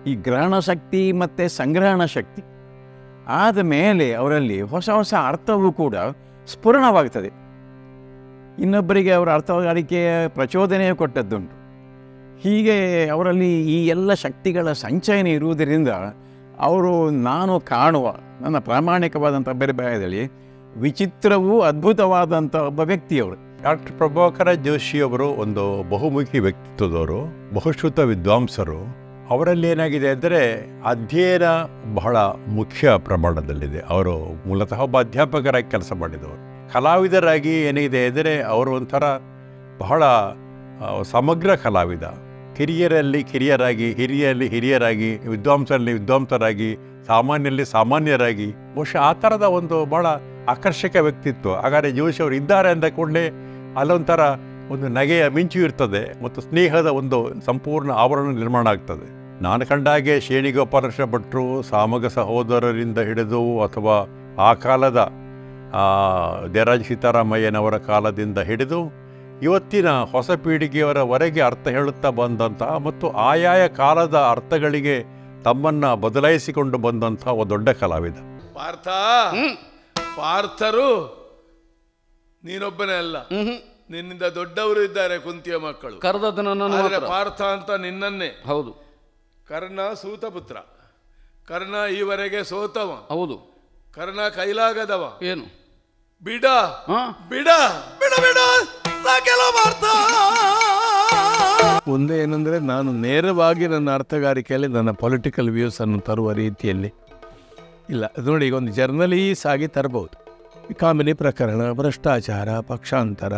ಈ ಗ್ರಹಣ ಶಕ್ತಿ ಮತ್ತು ಸಂಗ್ರಹಣ ಶಕ್ತಿ ಆದ ಮೇಲೆ ಅವರಲ್ಲಿ ಹೊಸ ಹೊಸ ಅರ್ಥವೂ ಕೂಡ ಸ್ಫುರಣವಾಗ್ತದೆ. ಇನ್ನೊಬ್ಬರಿಗೆ ಅವರ ಅರ್ಥಗಾರಿಕೆಯ ಪ್ರಚೋದನೆ ಕೊಟ್ಟದ್ದುಂಟು. ಹೀಗೆ ಅವರಲ್ಲಿ ಈ ಎಲ್ಲ ಶಕ್ತಿಗಳ ಸಂಚಯನ ಇರುವುದರಿಂದ ಅವರು ನಾನು ಕಾಣುವ ನನ್ನ ಪ್ರಾಮಾಣಿಕವಾದಂಥ ಅಭಿಪ್ರಾಯದಲ್ಲಿ ವಿಚಿತ್ರವೂ ಅದ್ಭುತವಾದಂಥ ಒಬ್ಬ ವ್ಯಕ್ತಿಯವರು. ಡಾಕ್ಟರ್ ಪ್ರಭಾಕರ ಜೋಶಿಯವರು ಒಂದು ಬಹುಮುಖಿ ವ್ಯಕ್ತಿತ್ವದವರು, ಬಹುಶ್ರುತ ವಿದ್ವಾಂಸರು. ಅವರಲ್ಲಿ ಏನಾಗಿದೆ ಅಂದರೆ ಅಧ್ಯಯನ ಬಹಳ ಮುಖ್ಯ ಪ್ರಮಾಣದಲ್ಲಿದೆ. ಅವರು ಮೂಲತಃ ಒಬ್ಬ ಅಧ್ಯಾಪಕರಾಗಿ ಕೆಲಸ ಮಾಡಿದವರು. ಕಲಾವಿದರಾಗಿ ಏನಿದೆ ಅಂದರೆ ಅವರು ಒಂಥರ ಬಹಳ ಸಮಗ್ರ ಕಲಾವಿದ. ಕಿರಿಯರಲ್ಲಿ ಕಿರಿಯರಾಗಿ, ಹಿರಿಯಲ್ಲಿ ಹಿರಿಯರಾಗಿ, ವಿದ್ವಾಂಸರಲ್ಲಿ ವಿದ್ವಾಂಸರಾಗಿ, ಸಾಮಾನ್ಯರಲ್ಲಿ ಸಾಮಾನ್ಯರಾಗಿ, ಬಹುಶಃ ಆ ಥರದ ಒಂದು ಭಾಳ ಆಕರ್ಷಕ ವ್ಯಕ್ತಿತ್ವ. ಹಾಗಾದರೆ ಜೋಶಿ ಅವರು ಇದ್ದಾರೆ ಅಂದ ಕೂಡಲೇ ಅಲ್ಲೊಂಥರ ಒಂದು ನಗೆಯ ಮಿಂಚು ಇರ್ತದೆ ಮತ್ತು ಸ್ನೇಹದ ಒಂದು ಸಂಪೂರ್ಣ ಆವರಣ ನಿರ್ಮಾಣ ಆಗ್ತದೆ. ನಾನು ಕಂಡ ಹಾಗೆ ಶೇಣಿ ಗೋಪಾಲಕೃಷ್ಣ ಭಟ್ರು, ಸಾಮಗ ಸಹೋದರರಿಂದ ಹಿಡಿದು ಅಥವಾ ಆ ಕಾಲದ ದೇರಾಜ ಸೀತಾರಾಮಯ್ಯನವರ ಕಾಲದಿಂದ ಹಿಡಿದು ಇವತ್ತಿನ ಹೊಸ ಪೀಳಿಗೆಯವರವರೆಗೆ ಅರ್ಥ ಹೇಳುತ್ತಾ ಬಂದಂತಹ ಮತ್ತು ಆಯಾಯ ಕಾಲದ ಅರ್ಥಗಳಿಗೆ ತಮ್ಮನ್ನು ಬದಲಾಯಿಸಿಕೊಂಡು ಬಂದಂತಹ ಒಂದು ದೊಡ್ಡ ಕಲಾವಿದ. ಪಾರ್ಥರು ನೀನೊಬ್ಬನೇ ಅಲ್ಲ, ನಿನ್ನಿಂದ ದೊಡ್ಡವರು ಇದ್ದಾರೆ, ಕುಂತಿಯ ಮಕ್ಕಳು ಕರೆದದ್ದು ನನ್ನನ್ನು ಆದರೆ ಮಾತ್ರ. ಪಾರ್ಥ ಅಂತ ನಿನ್ನನ್ನೇ. ಹೌದು. ಕರ್ಣ ಸೂತಪುತ್ರ, ಕರ್ಣ ಈವರೆಗೆ ಸೋತವ. ಹೌದು. ಕರ್ಣ ಕೈಲಾಗದವ. ಏನು ಬಿಡ ಹಾ ಬಿಡ ಬಿಡ ಬಿಡ ಸಾಕೆಲ್ಲ ಪಾರ್ಥ. ಒಂದೇ ಏನಂದರೆ, ನಾನು ನೇರವಾಗಿ ನನ್ನ ಅರ್ಥಗಾರಿಕೆಯಲ್ಲಿ ನನ್ನ ಪೊಲಿಟಿಕಲ್ ವ್ಯೂಸನ್ನು ತರುವ ರೀತಿಯಲ್ಲಿ ಇಲ್ಲ. ನೋಡಿ, ಈಗ ಒಂದು ಜರ್ನಲೀಸ್ ಆಗಿ ತರಬಹುದು. ಕಾಮಿನಿ ಪ್ರಕರಣ, ಭ್ರಷ್ಟಾಚಾರ, ಪಕ್ಷಾಂತರ,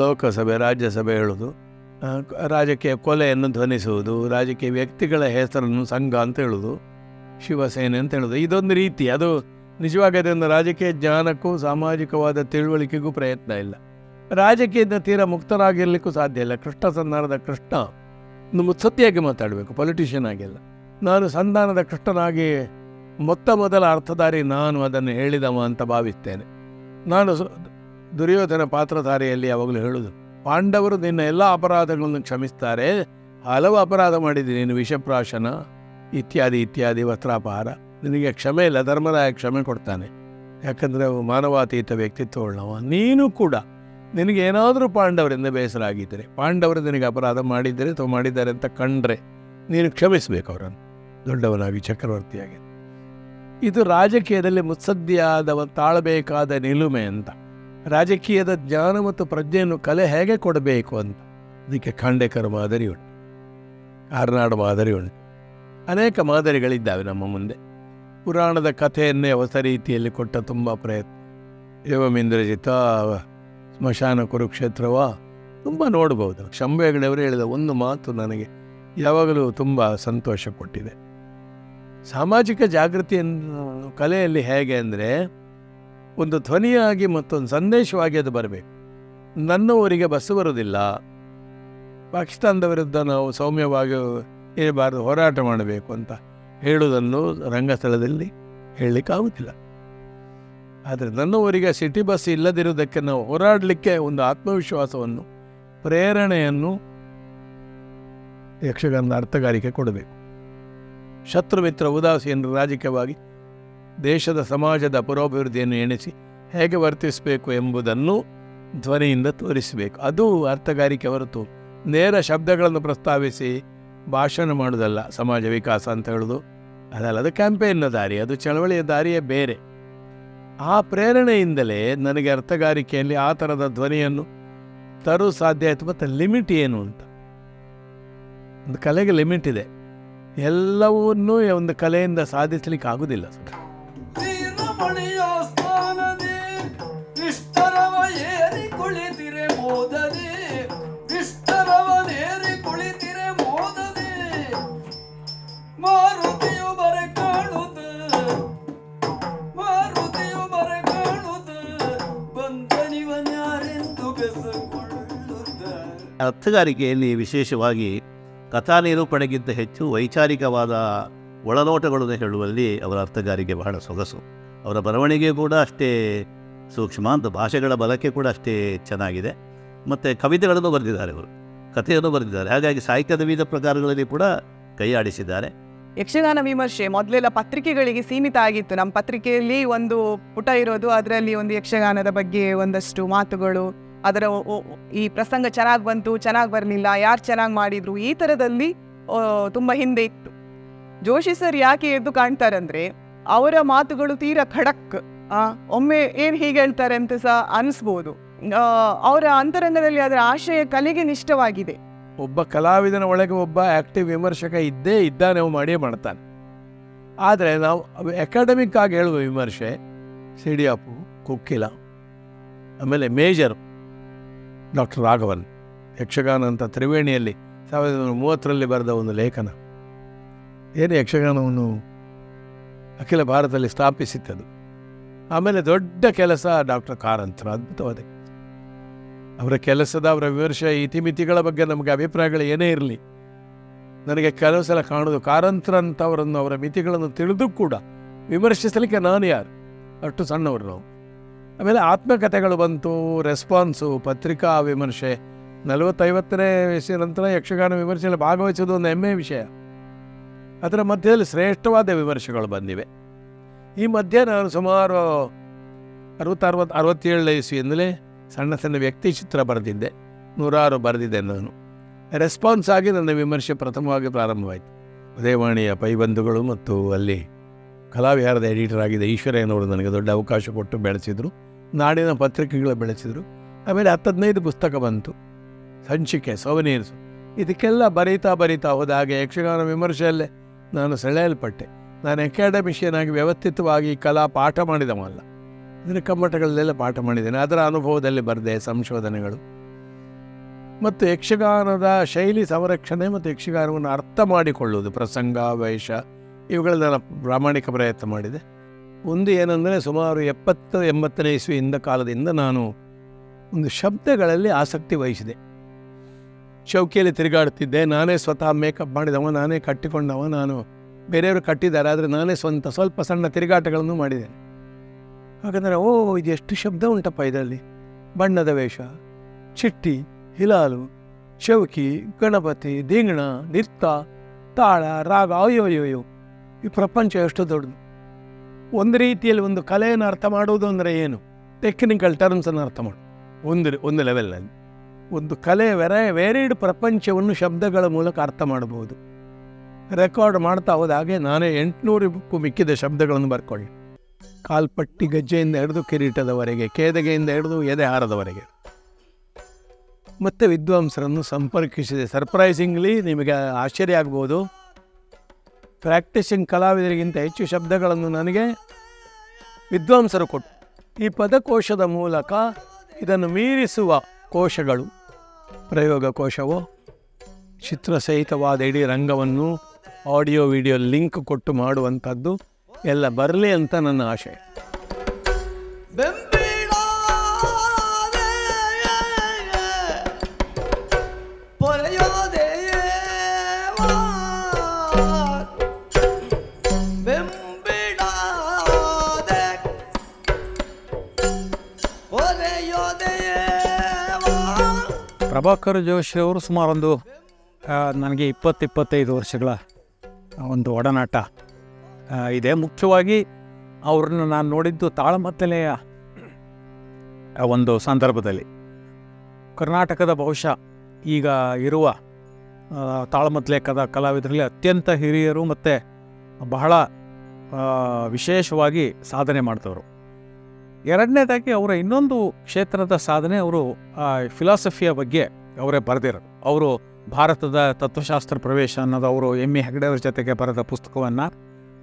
ಲೋಕಸಭೆ ರಾಜ್ಯಸಭೆ ಹೇಳೋದು, ರಾಜಕೀಯ ಕೊಲೆಯನ್ನು ಧ್ವನಿಸುವುದು, ರಾಜಕೀಯ ವ್ಯಕ್ತಿಗಳ ಹೆಸರನ್ನು ಸಂಘ ಅಂತ ಹೇಳೋದು, ಶಿವಸೇನೆ ಅಂತ ಹೇಳೋದು, ಇದೊಂದು ರೀತಿ. ಅದು ನಿಜವಾಗಿ ಅದರಿಂದ ರಾಜಕೀಯ ಜ್ಞಾನಕ್ಕೂ ಸಾಮಾಜಿಕವಾದ ತಿಳುವಳಿಕೆಗೂ ಪ್ರಯತ್ನ ಇಲ್ಲ. ರಾಜಕೀಯದ ತೀರ ಮುಕ್ತರಾಗಿರಲಿಕ್ಕೂ ಸಾಧ್ಯ ಇಲ್ಲ. ಕೃಷ್ಣ ಸಂಧಾನದ ಕೃಷ್ಣ ಒಂದು ಮುತ್ಸತ್ತಿಯಾಗಿ ಮಾತಾಡಬೇಕು, ಪೊಲಿಟಿಷಿಯನ್ ಆಗಿಲ್ಲ. ನಾನು ಸಂಧಾನದ ಕೃಷ್ಣನಾಗಿ ಮೊದಲ ಅರ್ಥಧಾರಿ ನಾನು ಅದನ್ನು ಹೇಳಿದವ ಅಂತ ಭಾವಿಸ್ತೇನೆ. ನಾನು ದುರ್ಯೋಧನ ಪಾತ್ರಧಾರಿಯಲ್ಲಿ ಯಾವಾಗಲೂ ಹೇಳುವುದು, ಪಾಂಡವರು ನಿನ್ನ ಎಲ್ಲ ಅಪರಾಧಗಳನ್ನು ಕ್ಷಮಿಸ್ತಾರೆ, ಹಲವು ಅಪರಾಧ ಮಾಡಿದ್ದೀನಿ, ನೀನು ವಿಷಪ್ರಾಶನ ಇತ್ಯಾದಿ ಇತ್ಯಾದಿ, ವಸ್ತ್ರಾಪಹಾರ, ನಿನಗೆ ಕ್ಷಮೆ ಇಲ್ಲ, ಧರ್ಮರಾಯ ಕ್ಷಮೆ ಕೊಡ್ತಾನೆ, ಯಾಕಂದರೆ ಅವು ಮಾನವಾತೀತ ವ್ಯಕ್ತಿತ್ವವುಳ್ಳವ. ನೀನು ಕೂಡ ನಿನಗೆ ಏನಾದರೂ ಪಾಂಡವರಿಂದ ಬೇಸರ ಆಗಿದ್ದರೆ, ಪಾಂಡವರು ನಿನಗೆ ಅಪರಾಧ ಮಾಡಿದ್ದರೆ ಅಥವಾ ಮಾಡಿದ್ದಾರೆ ಅಂತ ಕಂಡ್ರೆ ನೀನು ಕ್ಷಮಿಸಬೇಕು ಅವರನ್ನು, ದೊಡ್ಡವನಾಗಿ ಚಕ್ರವರ್ತಿಯಾಗಿ. ಇದು ರಾಜಕೀಯದಲ್ಲಿ ಮುತ್ಸದ್ದಿಯಾದವ ತಾಳಬೇಕಾದ ನಿಲುಮೆ ಅಂತ. ರಾಜಕೀಯದ ಜ್ಞಾನ ಮತ್ತು ಪ್ರಜ್ಞೆಯನ್ನು ಕಲೆ ಹೇಗೆ ಕೊಡಬೇಕು ಅಂತ ಅದಕ್ಕೆ ಖಾಂಡೇಕರ್ ಮಾದರಿ ಉಂಟು, ಕಾರ್ನಾಡ್ ಮಾದರಿ ಉಂಟು, ಅನೇಕ ಮಾದರಿಗಳಿದ್ದಾವೆ ನಮ್ಮ ಮುಂದೆ. ಪುರಾಣದ ಕಥೆಯನ್ನೇ ಹೊಸ ರೀತಿಯಲ್ಲಿ ಕೊಟ್ಟ ತುಂಬ ಪ್ರಯತ್ನ. ಏವಮಿಂದ್ರಜಿತ, ಸ್ಮಶಾನ ಕುರುಕ್ಷೇತ್ರವ ತುಂಬ ನೋಡ್ಬೋದು. ಶಂಭು ಹೆಗಡೆಯವರು ಹೇಳಿದ ಒಂದು ಮಾತು ನನಗೆ ಯಾವಾಗಲೂ ತುಂಬ ಸಂತೋಷ ಕೊಟ್ಟಿದೆ. ಸಾಮಾಜಿಕ ಜಾಗೃತಿಯನ್ನು ಕಲೆಯಲ್ಲಿ ಹೇಗೆ ಅಂದರೆ, ಒಂದು ಧ್ವನಿಯಾಗಿ ಮತ್ತೊಂದು ಸಂದೇಶವಾಗಿ ಅದು ಬರಬೇಕು. ನನ್ನ ಊರಿಗೆ ಬಸ್ಸು ಬರುವುದಿಲ್ಲ, ಪಾಕಿಸ್ತಾನದ ವಿರುದ್ಧ ನಾವು ಸೌಮ್ಯವಾಗಿ ಇರಬಾರ್ದು, ಹೋರಾಟ ಮಾಡಬೇಕು ಅಂತ ಹೇಳುವುದನ್ನು ರಂಗಸ್ಥಳದಲ್ಲಿ ಹೇಳಲಿಕ್ಕಾಗುತ್ತಿಲ್ಲ. ಆದರೆ ನನ್ನ ಊರಿಗೆ ಸಿಟಿ ಬಸ್ ಇಲ್ಲದಿರುವುದಕ್ಕೆ ನಾವು ಹೋರಾಡಲಿಕ್ಕೆ ಒಂದು ಆತ್ಮವಿಶ್ವಾಸವನ್ನು, ಪ್ರೇರಣೆಯನ್ನು ಯಕ್ಷಗಾನದ ಅರ್ಥಗಾರಿಕೆ ಕೊಡಬೇಕು. ಶತ್ರು ಮಿತ್ರ ಉದಾಸೀನರು ರಾಜಕೀಯವಾಗಿ ದೇಶದ ಸಮಾಜದ ಪುರೋಭಿವೃದ್ಧಿಯನ್ನು ಎಣಿಸಿ ಹೇಗೆ ವರ್ತಿಸಬೇಕು ಎಂಬುದನ್ನು ಧ್ವನಿಯಿಂದ ತೋರಿಸಬೇಕು. ಅದು ಅರ್ಥಗಾರಿಕೆ ಹೊರತು ನೇರ ಶಬ್ದಗಳನ್ನು ಪ್ರಸ್ತಾವಿಸಿ ಭಾಷಣ ಮಾಡುವುದಲ್ಲ. ಸಮಾಜ ವಿಕಾಸ ಅಂತ ಹೇಳೋದು ಅದಲ್ಲ, ಅದು ಕ್ಯಾಂಪೇನ್ನ ದಾರಿ, ಅದು ಚಳವಳಿಯ ದಾರಿಯೇ ಬೇರೆ. ಆ ಪ್ರೇರಣೆಯಿಂದಲೇ ನನಗೆ ಅರ್ಥಗಾರಿಕೆಯಲ್ಲಿ ಆ ಥರದ ಧ್ವನಿಯನ್ನು ತರು ಸಾಧ್ಯ ಆಯಿತು. ಮತ್ತು ಲಿಮಿಟ್ ಏನು ಅಂತ, ಒಂದು ಕಲೆಗೆ ಲಿಮಿಟ್ ಇದೆ. ಎಲ್ಲವನ್ನೂ ಒಂದು ಕಲೆಯಿಂದ ಸಾಧಿಸಲಿಕ್ಕೆ ಆಗುವುದಿಲ್ಲ. ಅರ್ಥಗಾರಿಕೆಯಲ್ಲಿ ವಿಶೇಷವಾಗಿ ಕಥಾ ನಿರೂಪಣೆಗಿಂತ ಹೆಚ್ಚು ವೈಚಾರಿಕವಾದ ಒಳನೋಟಗಳನ್ನು ಹೇಳುವಲ್ಲಿ ಅವರ ಅರ್ಥಗಾರಿಕೆ ಬಹಳ ಸೊಗಸು. ಅವರ ಬರವಣಿಗೆ ಕೂಡ ಅಷ್ಟೇ ಸೂಕ್ಷ್ಮ, ಅಂತ ಭಾಷೆಗಳ ಬಳಕೆ ಕೂಡ ಅಷ್ಟೇ ಚೆನ್ನಾಗಿದೆ. ಮತ್ತು ಕವಿತೆಗಳನ್ನು ಬರೆದಿದ್ದಾರೆ, ಅವರು ಕಥೆಯನ್ನು ಬರೆದಿದ್ದಾರೆ. ಹಾಗಾಗಿ ಸಾಹಿತ್ಯದ ವಿವಿಧ ಪ್ರಕಾರಗಳಲ್ಲಿ ಕೂಡ ಕೈ ಆಡಿಸಿದ್ದಾರೆ. ಯಕ್ಷಗಾನ ವಿಮರ್ಶೆ ಮೊದಲೆಲ್ಲ ಪತ್ರಿಕೆಗಳಿಗೆ ಸೀಮಿತ ಆಗಿತ್ತು. ನಮ್ಮ ಪತ್ರಿಕೆಯಲ್ಲಿ ಒಂದು ಪುಟ ಇರೋದು, ಅದರಲ್ಲಿ ಒಂದು ಯಕ್ಷಗಾನದ ಬಗ್ಗೆ ಒಂದಷ್ಟು ಮಾತುಗಳು, ಅದರ ಈ ಪ್ರಸಂಗ ಚೆನ್ನಾಗಿ ಬಂತು, ಚೆನ್ನಾಗಿ ಬರಲಿಲ್ಲ, ಯಾರು ಚೆನ್ನಾಗಿ ಮಾಡಿದ್ರು, ಈ ಥರದಲ್ಲಿ ತುಂಬ ಹಿಂದೆ ಇತ್ತು. ಜೋಶಿ ಸರ್ ಯಾಕೆ ಎದ್ದು ಕಾಣ್ತಾರಂದರೆ, ಅವರ ಮಾತುಗಳು ತೀರಾ ಖಡಕ್, ಒಮ್ಮೆ ಏನು ಹೀಗೆ ಹೇಳ್ತಾರೆ ಅಂತ ಸಹ ಅನಿಸ್ಬೋದು. ಅವರ ಅಂತರಂಗದಲ್ಲಿ ಅದರ ಆಶಯ ಕಲೆಗೆ ನಿಷ್ಠವಾಗಿದೆ. ಒಬ್ಬ ಕಲಾವಿದನ ಒಳಗೆ ಒಬ್ಬ ಆ್ಯಕ್ಟಿವ್ ವಿಮರ್ಶಕ ಇದ್ದೇ ಇದ್ದಾನೆ, ಅವು ಮಾಡಿಯೇ ಮಾಡ್ತಾನೆ. ಆದರೆ ನಾವು ಅಕಾಡೆಮಿಕ್ ಆಗಿ ಹೇಳುವ ವಿಮರ್ಶೆ ಸಿಡಿಯಾಪು, ಕುಕ್ಕಿಲ, ಆಮೇಲೆ ಮೇಜರ್ ಡಾಕ್ಟರ್ ರಾಘವನ್, ಯಕ್ಷಗಾನ ಅಂತ ತ್ರಿವೇಣಿಯಲ್ಲಿ 1930ರಲ್ಲಿ ಬರೆದ ಒಂದು ಲೇಖನ, ಏನು ಯಕ್ಷಗಾನವನ್ನು ಅಖಿಲ ಭಾರತದಲ್ಲಿ ಸ್ಥಾಪಿಸಿತ್ತದು. ಆಮೇಲೆ ದೊಡ್ಡ ಕೆಲಸ ಡಾಕ್ಟರ್ ಕಾರಂತರ, ಅದ್ಭುತವಾದ ಅವರ ಕೆಲಸದ, ಅವರ ವಿಮರ್ಶೆ ಇತಿಮಿತಿಗಳ ಬಗ್ಗೆ ನಮಗೆ ಅಭಿಪ್ರಾಯಗಳು ಏನೇ ಇರಲಿ, ನನಗೆ ಕೆಲವು ಸಲ ಕಾಣೋದು ಕಾರಂತರಂಥವರನ್ನು, ಅವರ ಮಿತಿಗಳನ್ನು ತಿಳಿದು ಕೂಡ ವಿಮರ್ಶಿಸಲಿಕ್ಕೆ ನಾನು ಯಾರು, ಅಷ್ಟು ಸಣ್ಣವರು ನಾವು. ಆಮೇಲೆ ಆತ್ಮಕಥೆಗಳು ಬಂತು, ರೆಸ್ಪಾನ್ಸು, ಪತ್ರಿಕಾ ವಿಮರ್ಶೆ. 40-50ನೇ ವಯಸ್ಸಿನ ನಂತರ ಯಕ್ಷಗಾನ ವಿಮರ್ಶೆಯಲ್ಲಿ ಭಾಗವಹಿಸೋದು ಒಂದು ಹೆಮ್ಮೆಯ ವಿಷಯ. ಅದರ ಮಧ್ಯದಲ್ಲಿ ಶ್ರೇಷ್ಠವಾದ ವಿಮರ್ಶೆಗಳು ಬಂದಿವೆ. ಈ ಮಧ್ಯೆ ನಾನು ಸುಮಾರು 60-67 ಇಸ್ವಿಯಿಂದಲೇ ಸಣ್ಣ ಸಣ್ಣ ವ್ಯಕ್ತಿ ಚಿತ್ರ ಬರೆದಿದ್ದೆ, 100 ಬರೆದಿದ್ದೆ ನಾನು. ರೆಸ್ಪಾನ್ಸ್ ಆಗಿ ನನ್ನ ವಿಮರ್ಶೆ ಪ್ರಥಮವಾಗಿ ಪ್ರಾರಂಭವಾಯಿತು. ಉದಯವಾಣಿಯ ಪೈಬಂಧುಗಳು ಮತ್ತು ಅಲ್ಲಿ ಕಲಾವಿಹಾರದ ಎಡಿಟರ್ ಆಗಿದ್ದ ಈಶ್ವರಯ್ಯನವರು ನನಗೆ ದೊಡ್ಡ ಅವಕಾಶ ಕೊಟ್ಟು ಬೆಳೆಸಿದರು. ನಾಡಿನ ಪತ್ರಿಕೆಗಳು ಬೆಳೆಸಿದರು. ಆಮೇಲೆ 10-15 ಪುಸ್ತಕ ಬಂತು, ಸಂಚಿಕೆ, ಸೋವನೀರ್ಸು. ಇದಕ್ಕೆಲ್ಲ ಬರೀತಾ ಹೋದಾಗ ಯಕ್ಷಗಾನ ವಿಮರ್ಶೆಯಲ್ಲೇ ನಾನು ಸೆಳೆಯಲ್ಪಟ್ಟೆ. ನಾನು ಅಕಾಡೆಮಿಷಿಯನ್ ಆಗಿ ವ್ಯವಸ್ಥಿತವಾಗಿ ಕಲಾ ಪಾಠ ಮಾಡಿದವಲ್ಲ, ಅಂದರೆ ಕಮ್ಮಟಗಳಲ್ಲೆಲ್ಲ ಪಾಠ ಮಾಡಿದ್ದೇನೆ. ಅದರ ಅನುಭವದಲ್ಲಿ ಬರೆದೆ ಸಂಶೋಧನೆಗಳು. ಮತ್ತು ಯಕ್ಷಗಾನದ ಶೈಲಿ ಸಂರಕ್ಷಣೆ ಮತ್ತು ಯಕ್ಷಗಾನವನ್ನು ಅರ್ಥ ಮಾಡಿಕೊಳ್ಳುವುದು, ಪ್ರಸಂಗ, ವೇಷ, ಇವುಗಳನ್ನ ನಾನು ಪ್ರಾಮಾಣಿಕ ಪ್ರಯತ್ನ ಮಾಡಿದೆ. ಒಂದು ಏನಂದರೆ, ಸುಮಾರು 70-80ನೇ ಇಸ್ವಿಯಿಂದ ಕಾಲದಿಂದ ನಾನು ಒಂದು ಶಬ್ದಗಳಲ್ಲಿ ಆಸಕ್ತಿ ವಹಿಸಿದೆ. ಚೌಕಿಯಲ್ಲಿ ತಿರುಗಾಡ್ತಿದ್ದೆ, ನಾನೇ ಸ್ವತಃ ಮೇಕಪ್ ಮಾಡಿದವ, ನಾನೇ ಕಟ್ಟಿಕೊಂಡವ, ನಾನು ಬೇರೆಯವರು ಕಟ್ಟಿದ್ದಾರೆ, ಆದರೆ ನಾನೇ ಸ್ವಲ್ಪ ಸಣ್ಣ ತಿರುಗಾಟಗಳನ್ನು ಮಾಡಿದ್ದೇನೆ. ಹಾಗಂದರೆ ಇದು ಎಷ್ಟು ಶಬ್ದ ಉಂಟಪ್ಪ ಇದರಲ್ಲಿ, ಬಣ್ಣದ ವೇಷ, ಚಿಟ್ಟಿ, ಹಿಲಾಲು, ಚೌಕಿ, ಗಣಪತಿ, ದಿಂಗಣ, ನಿರ್ತ, ತಾಳ, ರಾಗ, ಅಯ್ಯೋಯ್ಯೋ, ಈ ಪ್ರಪಂಚ ಎಷ್ಟು ದೊಡ್ಡದು. ಒಂದು ರೀತಿಯಲ್ಲಿ ಒಂದು ಕಲೆಯನ್ನು ಅರ್ಥ ಮಾಡುವುದು ಅಂದರೆ ಏನು, ಟೆಕ್ನಿಕಲ್ ಟರ್ಮ್ಸನ್ನು ಅರ್ಥ ಮಾಡು. ಒಂದು ಲೆವೆಲ್ನಲ್ಲಿ ಒಂದು ಕಲೆ ವೇರಿಡ್ ಪ್ರಪಂಚವನ್ನು ಶಬ್ದಗಳ ಮೂಲಕ ಅರ್ಥ ಮಾಡಬಹುದು. ರೆಕಾರ್ಡ್ ಮಾಡ್ತಾ ಹೋದ ಹಾಗೆ ನಾನೇ 800ಕ್ಕೂ ಮಿಕ್ಕಿದ ಶಬ್ದಗಳನ್ನು ಬರ್ಕೊಳ್ಳಿ. ಕಾಲ್ಪಟ್ಟಿ ಗಜ್ಜೆಯಿಂದ ಹಿಡಿದು ಕಿರೀಟದವರೆಗೆ, ಕೇದಗೆಯಿಂದ ಹಿಡಿದು ಎದೆಹಾರದವರೆಗೆ. ಮತ್ತು ವಿದ್ವಾಂಸರನ್ನು ಸಂಪರ್ಕಿಸಿದೆ. ಸರ್ಪ್ರೈಸಿಂಗ್ಲಿ ನಿಮಗೆ ಆಶ್ಚರ್ಯ ಆಗ್ಬೋದು, ಪ್ರಾಕ್ಟೀಸಿಂಗ್ ಕಲಾವಿದರಿಗಿಂತ ಹೆಚ್ಚು ಶಬ್ದಗಳನ್ನು ನನಗೆ ವಿದ್ವಾಂಸರು ಕೊಟ್ಟು, ಈ ಪದಕೋಶದ ಮೂಲಕ ಇದನ್ನು ಮೀರಿಸುವ ಕೋಶಗಳು, ಪ್ರಯೋಗ ಕೋಶವೋ, ಚಿತ್ರಸಹಿತವಾದ ಇಡೀ ರಂಗವನ್ನು ಆಡಿಯೋ ವಿಡಿಯೋ ಲಿಂಕ್ ಕೊಟ್ಟು ಮಾಡುವಂಥದ್ದು ಎಲ್ಲ ಬರಲಿ ಅಂತ ನನ್ನ ಆಶಯ. ಪ್ರಭಾಕರ್ ಜೋಶಿ ಅವರು ಸುಮಾರೊಂದು ನನಗೆ 20-25 ವರ್ಷಗಳ ಒಂದು ಒಡನಾಟ ಇದೆ. ಮುಖ್ಯವಾಗಿ ಅವ್ರನ್ನ ನಾನು ನೋಡಿದ್ದು ತಾಳಮದ್ದಲೆಯ ಒಂದು ಸಂದರ್ಭದಲ್ಲಿ. ಕರ್ನಾಟಕದ ಬಹುಶಃ ಈಗ ಇರುವ ತಾಳಮದ್ದಲೆ ಕಲಾವಿದರಲ್ಲಿ ಅತ್ಯಂತ ಹಿರಿಯರು ಮತ್ತು ಬಹಳ ವಿಶೇಷವಾಗಿ ಸಾಧನೆ ಮಾಡ್ತವರು. ಎರಡನೇದಾಗಿ ಅವರ ಇನ್ನೊಂದು ಕ್ಷೇತ್ರದ ಸಾಧನೆ, ಅವರು ಫಿಲಾಸಫಿಯ ಬಗ್ಗೆ ಅವರೇ ಬರೆದಿರೋದು. ಅವರು ಭಾರತದ ತತ್ವಶಾಸ್ತ್ರ ಪ್ರವೇಶ ಅನ್ನೋದು ಅವರು ಎಮ್ಮಿ ಹೆಗಡೆಯವ್ರ ಜೊತೆಗೆ ಬರೆದ ಪುಸ್ತಕವನ್ನು,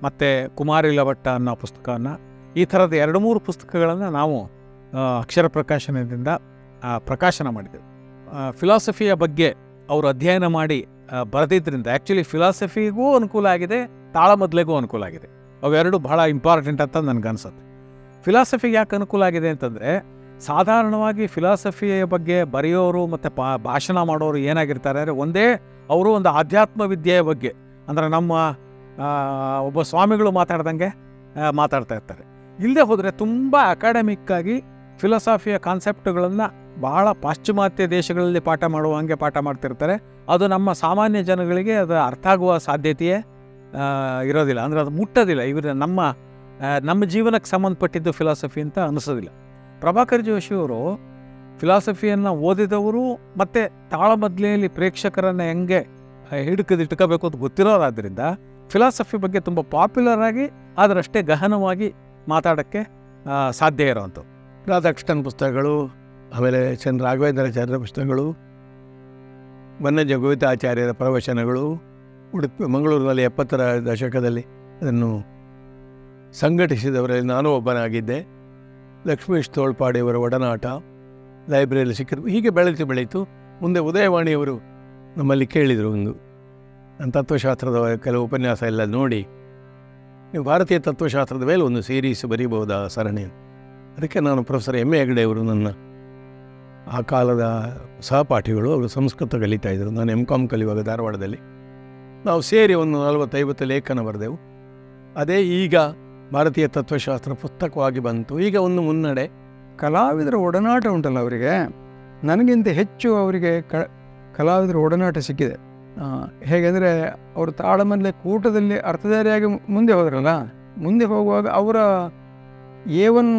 ಮತ್ತು ಕುಮಾರಿ ಲಭಟ್ಟ ಅನ್ನೋ ಪುಸ್ತಕವನ್ನು, ಈ ಥರದ 2-3 ಪುಸ್ತಕಗಳನ್ನು ನಾವು ಅಕ್ಷರ ಪ್ರಕಾಶನದಿಂದ ಪ್ರಕಾಶನ ಮಾಡಿದೆವು. ಫಿಲಾಸಫಿಯ ಬಗ್ಗೆ ಅವರು ಅಧ್ಯಯನ ಮಾಡಿ ಬರೆದಿದ್ದರಿಂದ ಆ್ಯಕ್ಚುಲಿ ಫಿಲಾಸಫಿಗೂ ಅನುಕೂಲ ಆಗಿದೆ, ತಾಳಮದ್ದಲೆಗೂ ಅನುಕೂಲ ಆಗಿದೆ. ಅವೆರಡು ಬಹಳ ಇಂಪಾರ್ಟೆಂಟ್ ಅಂತ ನನಗನ್ಸುತ್ತೆ. ಫಿಲಾಸಫಿಗೆ ಯಾಕೆ ಅನುಕೂಲ ಆಗಿದೆ ಅಂತಂದರೆ, ಸಾಧಾರಣವಾಗಿ ಫಿಲಾಸಫಿಯ ಬಗ್ಗೆ ಬರೆಯೋರು ಮತ್ತು ಭಾಷಣ ಮಾಡೋರು ಏನಾಗಿರ್ತಾರೆ ಅಂದರೆ, ಅವರು ಒಂದು ಆಧ್ಯಾತ್ಮ ವಿದ್ಯೆಯ ಬಗ್ಗೆ, ಅಂದರೆ ನಮ್ಮ ಒಬ್ಬ ಸ್ವಾಮಿಗಳು ಮಾತಾಡ್ದಂಗೆ ಮಾತಾಡ್ತಾ ಇರ್ತಾರೆ. ಇಲ್ಲದೆ ಹೋದರೆ ತುಂಬ ಅಕಾಡೆಮಿಕ್ಕಾಗಿ ಫಿಲಾಸಫಿಯ ಕಾನ್ಸೆಪ್ಟ್ಗಳನ್ನು ಬಹಳ ಪಾಶ್ಚಿಮಾತ್ಯ ದೇಶಗಳಲ್ಲಿ ಪಾಠ ಮಾಡುವಂಗೆ ಪಾಠ ಮಾಡ್ತಿರ್ತಾರೆ. ಅದು ನಮ್ಮ ಸಾಮಾನ್ಯ ಜನಗಳಿಗೆ ಅದು ಅರ್ಥ ಆಗುವ ಸಾಧ್ಯತೆಯೇ ಇರೋದಿಲ್ಲ, ಅಂದರೆ ಅದು ಮುಟ್ಟೋದಿಲ್ಲ. ಇವರು ನಮ್ಮ ಜೀವನಕ್ಕೆ ಸಂಬಂಧಪಟ್ಟಿದ್ದು ಫಿಲಾಸಫಿ ಅಂತ ಅನಿಸೋದಿಲ್ಲ. ಪ್ರಭಾಕರ್ ಜೋಶಿಯವರು ಫಿಲಾಸಫಿಯನ್ನು ಓದಿದವರು ಮತ್ತು ತಾಳಮದ್ದಲೆಯಲ್ಲಿ ಪ್ರೇಕ್ಷಕರನ್ನು ಹೆಂಗೆ ಇಟ್ಕೋಬೇಕು ಅಂತ ಗೊತ್ತಿರೋರಾದ್ದರಿಂದ ಫಿಲಾಸಫಿ ಬಗ್ಗೆ ತುಂಬ ಪಾಪ್ಯುಲರ್ ಆಗಿ ಅದರಷ್ಟೇ ಗಹನವಾಗಿ ಮಾತಾಡೋಕ್ಕೆ ಸಾಧ್ಯ ಇರೋವಂಥದ್ದು. ರಾಧಾಕೃಷ್ಣನ್ ಪುಸ್ತಕಗಳು, ಆಮೇಲೆ ರಾಘವೇಂದ್ರಾಚಾರ್ಯರ ಪುಸ್ತಕಗಳು, ಬನ್ನಂಜ ಗೋವಿತಾಚಾರ್ಯರ ಪ್ರವಚನಗಳು, ಮಂಗಳೂರಿನಲ್ಲಿ 70ರ ದಶಕದಲ್ಲಿ ಅದನ್ನು ಸಂಘಟಿಸಿದವರಲ್ಲಿ ನಾನು ಒಬ್ಬನಾಗಿದ್ದೆ. ಲಕ್ಷ್ಮೀಶ್ ತೋಳ್ಪಾಡಿಯವರ ಒಡನಾಟ, ಲೈಬ್ರರಿಯಲ್ಲಿ ಸಿಕ್ಕಿದ್ರು. ಹೀಗೆ ಬೆಳೀತು. ಮುಂದೆ ಉದಯವಾಣಿಯವರು ನಮ್ಮಲ್ಲಿ ಕೇಳಿದರು, ನನ್ನ ತತ್ವಶಾಸ್ತ್ರದ ಕೆಲವು ಉಪನ್ಯಾಸ ಎಲ್ಲ ನೋಡಿ ನೀವು ಭಾರತೀಯ ತತ್ವಶಾಸ್ತ್ರದ ಮೇಲೆ ಒಂದು ಸೀರೀಸ್ ಬರೀಬಹುದಾ ಸರಣಿ. ಅದಕ್ಕೆ ನಾನು ಪ್ರೊಫೆಸರ್ ಎಮ್ ಎ ಹೆಗಡೆಯವರು ನನ್ನ ಆ ಕಾಲದ ಸಹಪಾಠಿಗಳು, ಅವರು ಸಂಸ್ಕೃತ ಕಲಿತಾಯಿದ್ರು, ನಾನು MCom ಕಲಿಯುವಾಗ ಧಾರವಾಡದಲ್ಲಿ. ನಾವು ಸೇರಿ ಒಂದು 40-50 ಲೇಖನ ಬರೆದೆವು. ಅದೇ ಈಗ ಭಾರತೀಯ ತತ್ವಶಾಸ್ತ್ರ ಪುಸ್ತಕವಾಗಿ ಬಂತು. ಈಗ ಒಂದು ಮುನ್ನಡೆ. ಕಲಾವಿದರ ಒಡನಾಟ ಉಂಟಲ್ಲ ಅವರಿಗೆ, ನನಗಿಂತ ಹೆಚ್ಚು ಅವರಿಗೆ ಕಲಾವಿದರ ಒಡನಾಟ ಸಿಕ್ಕಿದೆ. ಹೇಗೆಂದರೆ, ಅವರು ತಾಳಮದ್ದಲೆ ಕೂಟದಲ್ಲಿ ಅರ್ಥಧಾರಿಯಾಗಿ ಮುಂದೆ ಹೋದ್ರಲ್ಲ, ಮುಂದೆ ಹೋಗುವಾಗ ಅವರ A1